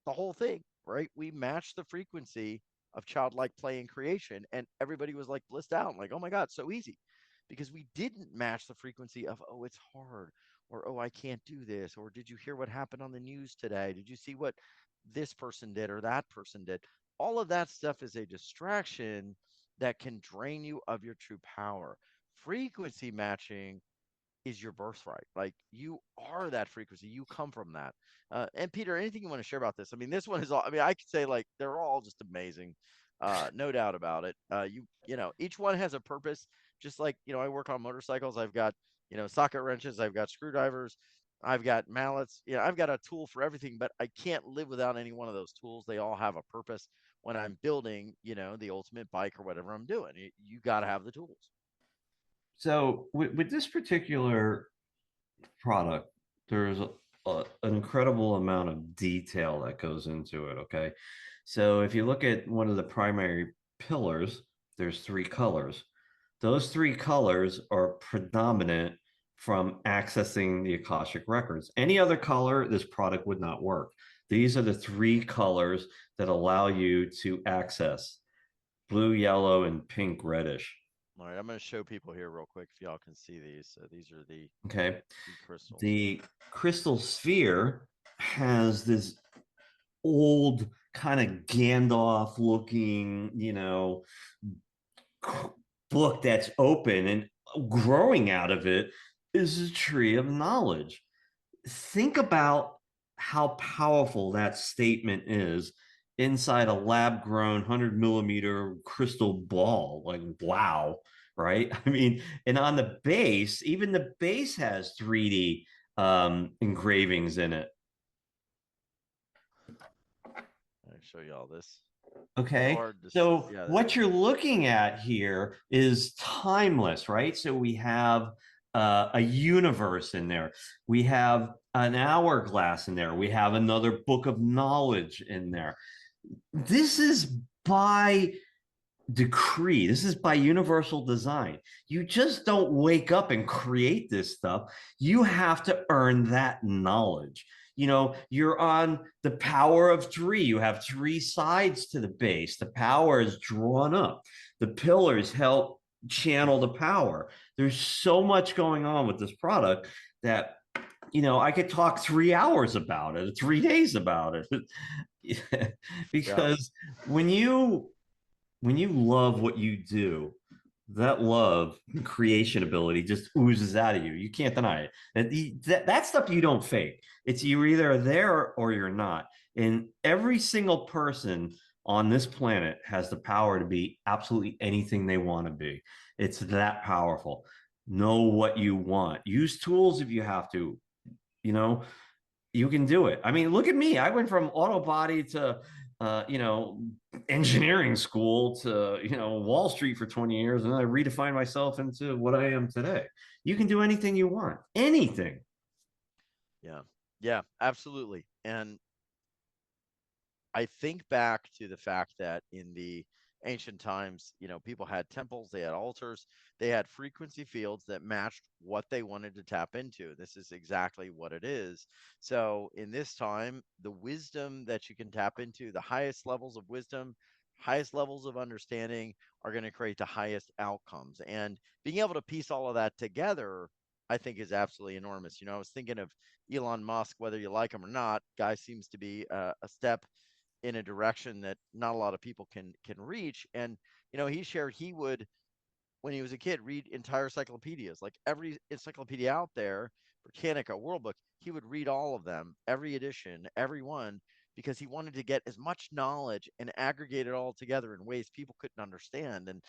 the whole thing, right? We match the frequency of childlike play and creation, and everybody was like blissed out, like, oh my God, so easy. Because we didn't match the frequency of, oh, it's hard, or oh, I can't do this, or did you hear what happened on the news today? Did you see what this person did or that person did? All of that stuff is a distraction that can drain you of your true power. Frequency matching is your birthright. Like you are that frequency. You come from that. And Peter, anything you want to share about this? I mean, this one is all. I mean, I could say like they're all just amazing, no doubt about it. Each one has a purpose. Just like I work on motorcycles. I've got socket wrenches. I've got screwdrivers. I've got mallets. I've got a tool for everything. But I can't live without any one of those tools. They all have a purpose. When I'm building, the ultimate bike or whatever I'm doing, you got to have the tools. So with this particular product, there's an incredible amount of detail that goes into it. Okay. So if you look at one of the primary pillars, there's three colors. Those three colors are predominant from accessing the Akashic records. Any other color, this product would not work. These are the three colors that allow you to access blue, yellow, and pink, reddish. All right, I'm going to show people here real quick if y'all can see these. So these are the Okay. crystals. The crystal sphere has this old kind of Gandalf looking, book that's open, and growing out of it is a tree of knowledge. Think about how powerful that statement is inside a lab grown 100 millimeter crystal ball. Like, wow, right? I mean, and on the base, even the base has 3D engravings in it. I'll show you all this. Okay. So what you're looking at here is timeless, right? So we have a universe in there. We have an hourglass in there. We have another book of knowledge in there. This is by decree. This is by universal design. You just don't wake up and create this stuff. You have to earn that knowledge. You're on the power of three. You have three sides to the base. The power is drawn up. The pillars help channel the power. There's so much going on with this product that I could talk 3 hours about it, 3 days about it. Because when you love what you do, that love and creation ability just oozes out of you. You can't deny it. That stuff you don't fake. It's you're either there or you're not. And every single person on this planet has the power to be absolutely anything they want to be. It's that powerful. Know what you want. Use tools if you have to. You can do it. I mean, look at me. I went from auto body to engineering school to Wall Street for 20 years, and then I redefined myself into what I am today. You can do anything you want. Anything. Yeah, absolutely. And I think back to the fact that in the ancient times, people had temples, they had altars, they had frequency fields that matched what they wanted to tap into. This is exactly what it is. So in this time, the wisdom that you can tap into, the highest levels of wisdom, highest levels of understanding are going to create the highest outcomes. And being able to piece all of that together, I think, is absolutely enormous. I was thinking of Elon Musk, whether you like him or not, guy seems to be a step in a direction that not a lot of people can reach. And he shared he would, when he was a kid, read entire encyclopedias, like every encyclopedia out there, Britannica, World Book. He would read all of them, every edition, every one, because he wanted to get as much knowledge and aggregate it all together in ways people couldn't understand. And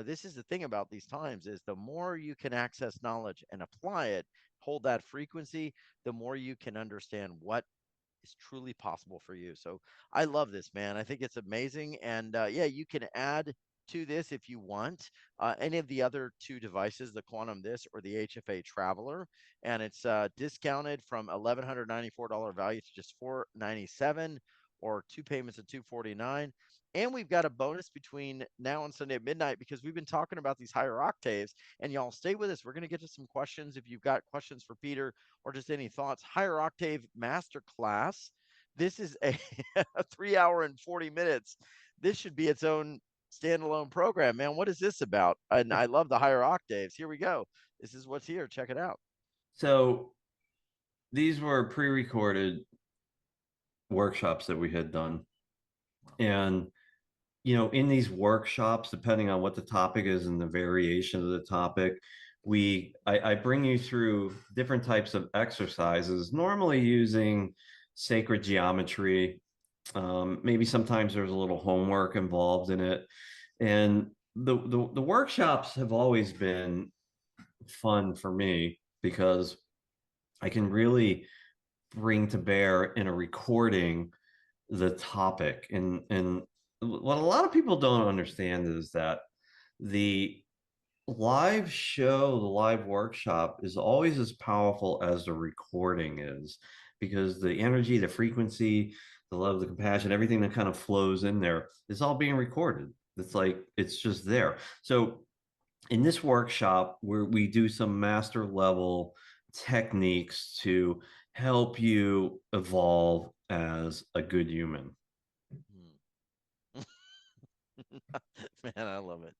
this is the thing about these times, is the more you can access knowledge and apply it, hold that frequency, the more you can understand what is truly possible for you. So I love this, man. I think it's amazing. And yeah, you can add to this if you want any of the other two devices, the Quantum This or the HFA Traveler, and it's discounted from $1,194 value to just $497, or two payments of $249. And we've got a bonus between now and Sunday at midnight, because we've been talking about these higher octaves. And y'all stay with us. We're going to get to some questions. If you've got questions for Peter or just any thoughts, higher octave masterclass. This is a 3 hour and 40 minutes. This should be its own standalone program, man. What is this about? And I love the higher octaves. Here we go. This is what's here. Check it out. So these were pre-recorded workshops that we had done. And, in these workshops, depending on what the topic is and the variation of the topic, I bring you through different types of exercises, normally using sacred geometry. Maybe sometimes there's a little homework involved in it. And the workshops have always been fun for me, because I can really bring to bear in a recording the topic. And what a lot of people don't understand is that the live show, the live workshop, is always as powerful as the recording is, because the energy, the frequency, the love, the compassion, everything that kind of flows in there is all being recorded. It's like, it's just there. So in this workshop, where we do some master level techniques to help you evolve as a good human. Man, I love it.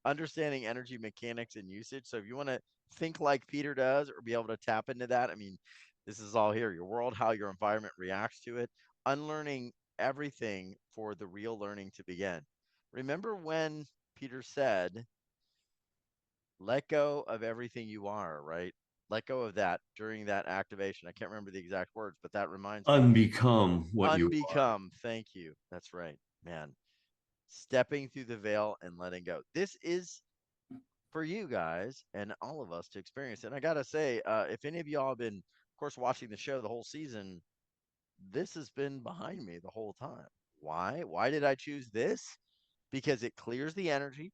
Understanding energy mechanics and usage. So if you want to think like Peter does, or be able to tap into that, I mean, this is all here. Your world, how your environment reacts to it, unlearning everything for the real learning to begin. Remember when Peter said, let go of everything you are, right? Let go of that during that activation. I can't remember the exact words, but that reminds me. Unbecome what you are. Unbecome. Thank you. That's right, man. Stepping through the veil and letting go. This is for you guys and all of us to experience. And I got to say, if any of y'all have been, of course, watching the show the whole season, this has been behind me the whole time. Why? Why did I choose this? Because it clears the energy.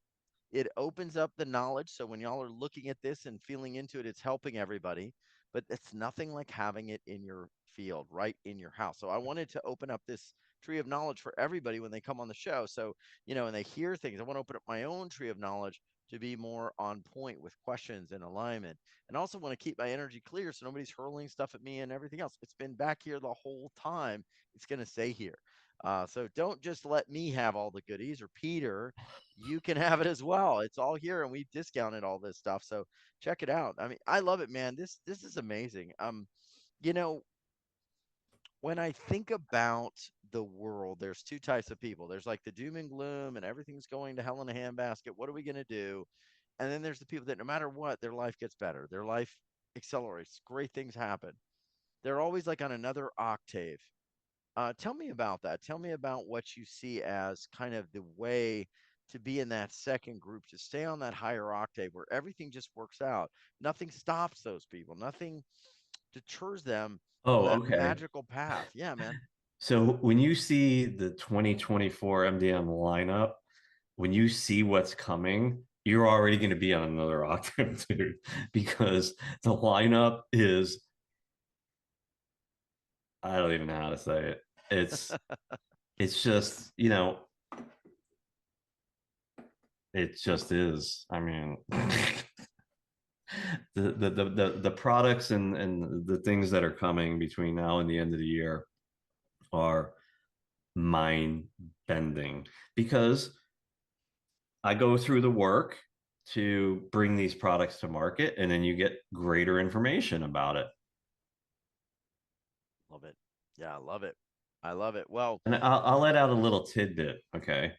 It opens up the knowledge. So when y'all are looking at this and feeling into it, it's helping everybody. But it's nothing like having it in your field, right in your house. So I wanted to open up this tree of knowledge for everybody when they come on the show. So, and they hear things. I want to open up my own tree of knowledge to be more on point with questions and alignment. And also want to keep my energy clear so nobody's hurling stuff at me and everything else. It's been back here the whole time. It's going to stay here. So don't just let me have all the goodies, or Peter, you can have it as well. It's all here, and we've discounted all this stuff. So check it out. I mean, I love it, man. This is amazing. You know, when I think about the world, there's two types of people. There's like the doom and gloom and everything's going to hell in a handbasket. What are we going to do? And then there's the people that no matter what, their life gets better. Their life accelerates. Great things happen. They're always like on another octave. Tell me about that. Tell me about what you see as kind of the way to be in that second group, to stay on that higher octave where everything just works out. Nothing stops those people. Nothing deters them from Oh, that okay. magical path. Yeah, man. So when you see the 2024 MDM lineup, when you see what's coming, you're already going to be on another octave, dude, because the lineup is, I don't even know how to say it. It's just, It just is. I mean, the products and the things that are coming between now and the end of the year are mind bending, because I go through the work to bring these products to market, and then you get greater information about it. Love it. Yeah, I love it. I love it. Well, And I'll let out a little tidbit. Okay.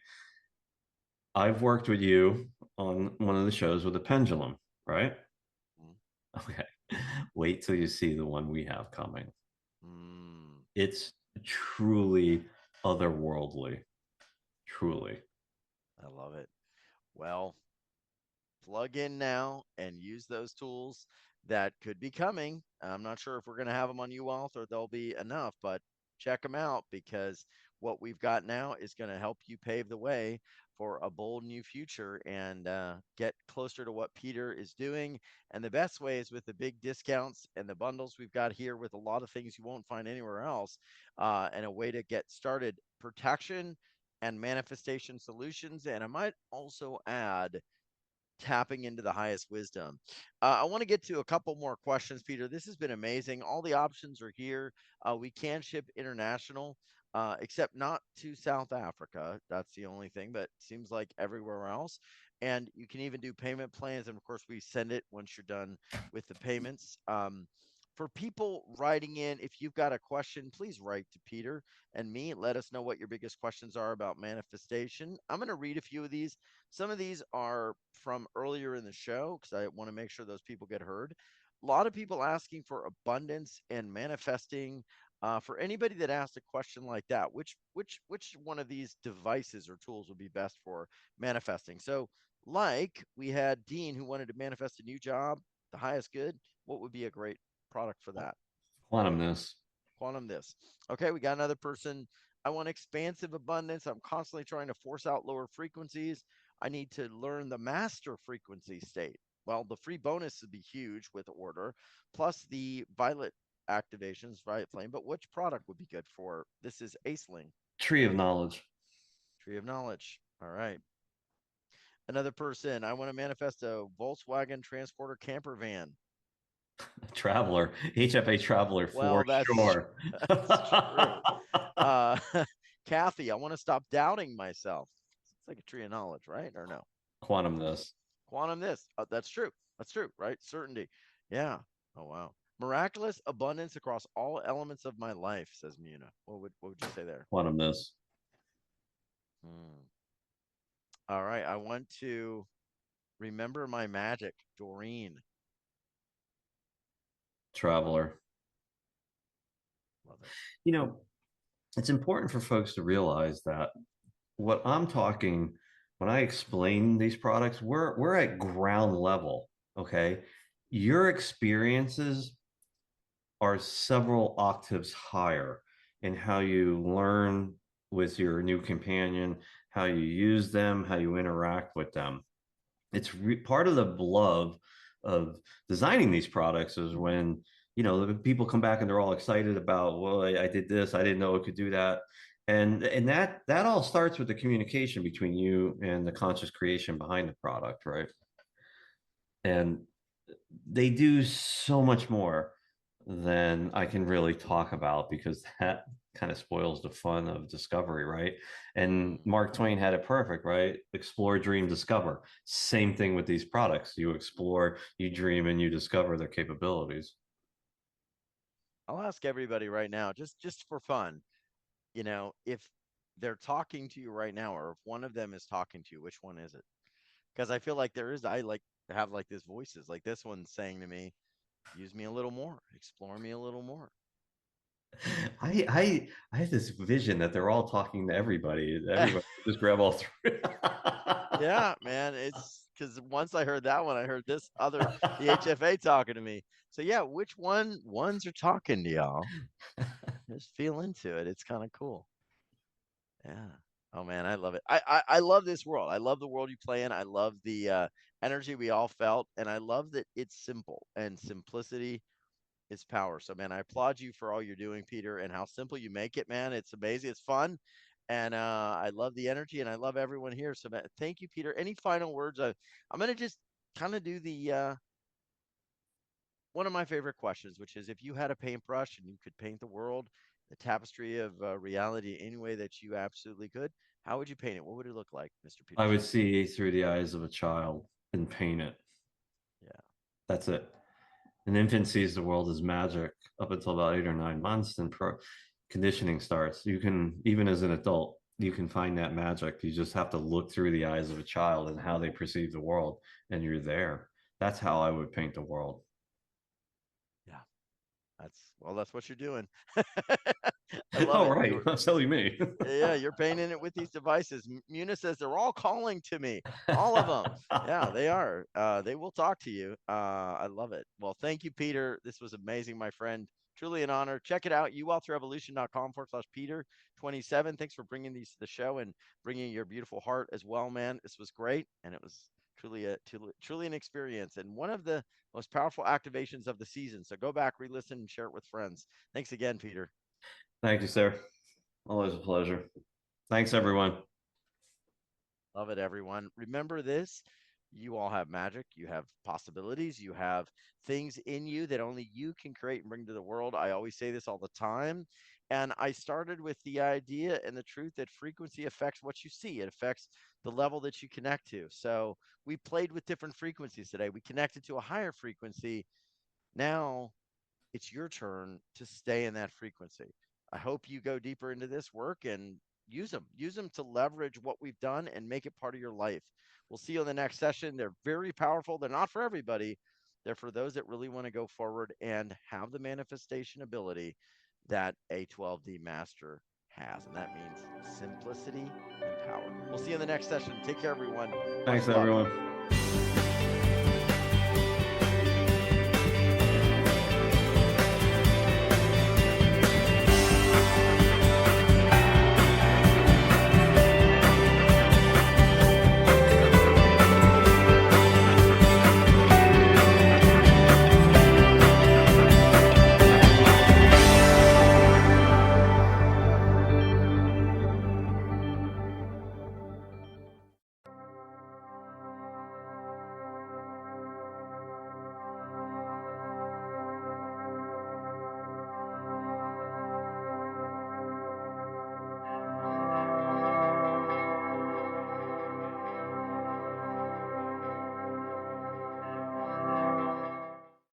I've worked with you on one of the shows with a pendulum, right? mm, Okay. Wait till you see the one we have coming. mm, It's truly otherworldly. Truly. I love it. Well, plug in now and use those tools that could be coming. I'm not sure if we're going to have them on UAuth or they'll be enough, but check them out, because what we've got now is going to help you pave the way for a bold new future and get closer to what Peter is doing. And the best way is with the big discounts and the bundles we've got here with a lot of things you won't find anywhere else, and a way to get started: protection and manifestation solutions. And I might also add, tapping into the highest wisdom. I want to get to a couple more questions, Peter. This has been amazing. All the options are here. We can ship international, except not to South Africa. That's the only thing, but seems like everywhere else. And you can even do payment plans. And of course, we send it once you're done with the payments. For people writing in, if you've got a question, please write to Peter and me. Let us know what your biggest questions are about manifestation. I'm going to read a few of these. Some of these are from earlier in the show because I want to make sure those people get heard. A lot of people asking for abundance and manifesting. For anybody that asked a question like that, which one of these devices or tools would be best for manifesting? So, like we had Dean who wanted to manifest a new job, the highest good. What would be a great product for that? Quantumness. Quantum this. Okay, we got another person. I want expansive abundance. I'm constantly trying to force out lower frequencies. I need to learn the master frequency state. Well, the free bonus would be huge with order, plus the violet activations, violet flame. But which product would be good for this? Is Aceling. Tree of knowledge. Tree of knowledge. All right. Another person. I want to manifest a Volkswagen Transporter camper van. Traveler. HFA traveler Well, for that's sure. that's true. Uh, Kathy, I want to stop doubting myself. It's like a tree of knowledge, right? Or no? Quantumness. Quantum this. That's true. That's true, right? Certainty. Yeah. Oh, wow. Miraculous abundance across all elements of my life, says Muna. What would you say there? Quantumness. Hmm. All right. I want to remember my magic, Doreen. Traveler. Love it. You know, it's important for folks to realize that what I'm talking, when I explain these products, we're at ground level. Okay. Your experiences are several octaves higher in how you learn with your new companion, how you use them, how you interact with them. It's part of the love of designing these products is when, the people come back and they're all excited about, well, I did this, I didn't know it could do that. And that all starts with the communication between you and the conscious creation behind the product, right? And they do so much more than I can really talk about, because that kind of spoils the fun of discovery, right? And Mark Twain had it perfect, right? Explore, dream, discover. Same thing with these products. You explore, you dream, and you discover their capabilities. I'll ask everybody right now, just for fun, if they're talking to you right now, or if one of them is talking to you, which one is it? Because I feel like I like to have like this voices, like this one saying to me, use me a little more, explore me a little more. I have this vision that they're all talking to everybody. Everybody just grab all three. Yeah, man. It's because once I heard that one, I heard this other, the HFA talking to me. So yeah, which ones are talking to y'all? Just feel into it. It's kind of cool. Yeah. Oh man, I love it. I love this world. I love the world you play in. I love the energy we all felt, and I love that it's simple, and simplicity is power. So man, I applaud you for all you're doing, Peter, and how simple you make it, man. It's amazing. It's fun. And I love the energy, and I love everyone here. So thank you, Peter. Any final words? I'm going to just kind of do the one of my favorite questions, which is if you had a paintbrush and you could paint the world, the tapestry of reality any way that you absolutely could, how would you paint it? What would it look like, Mr. Peter I would Schiff? see through the eyes of a child and paint it. Yeah. That's it. An infant sees the world as magic up until about 8 or 9 months, then conditioning starts. You can, even as an adult, you can find that magic. You just have to look through the eyes of a child and how they perceive the world, and you're there. That's how I would paint the world. Yeah. That's what you're doing. I love Oh, it. right. Silly me. Yeah, you're painting it with these devices. Muna says they're all calling to me, all of them. Yeah, they are. They will talk to you. I love it. Well, thank you, Peter. This was amazing, my friend. Truly an honor. Check it out, uwealthrevolution.com/Peter27. Thanks for bringing these to the show and bringing your beautiful heart as well, man. This was great, and it was truly an experience and one of the most powerful activations of the season. So go back, re-listen, and share it with friends. Thanks again, Peter. Thank you, sir. Always a pleasure. Thanks, everyone. Love it, everyone. Remember this. You all have magic. You have possibilities. You have things in you that only you can create and bring to the world. I always say this all the time. And I started with the idea and the truth that frequency affects what you see. It affects the level that you connect to. So we played with different frequencies today. We connected to a higher frequency. Now it's your turn to stay in that frequency. I hope you go deeper into this work and use them to leverage what we've done and make it part of your life. We'll see you in the next session. They're very powerful. They're not for everybody. They're for those that really want to go forward and have the manifestation ability that a 12D master has. And that means simplicity and power. We'll see you in the next session. Take care, everyone. Thanks, Much love. everyone.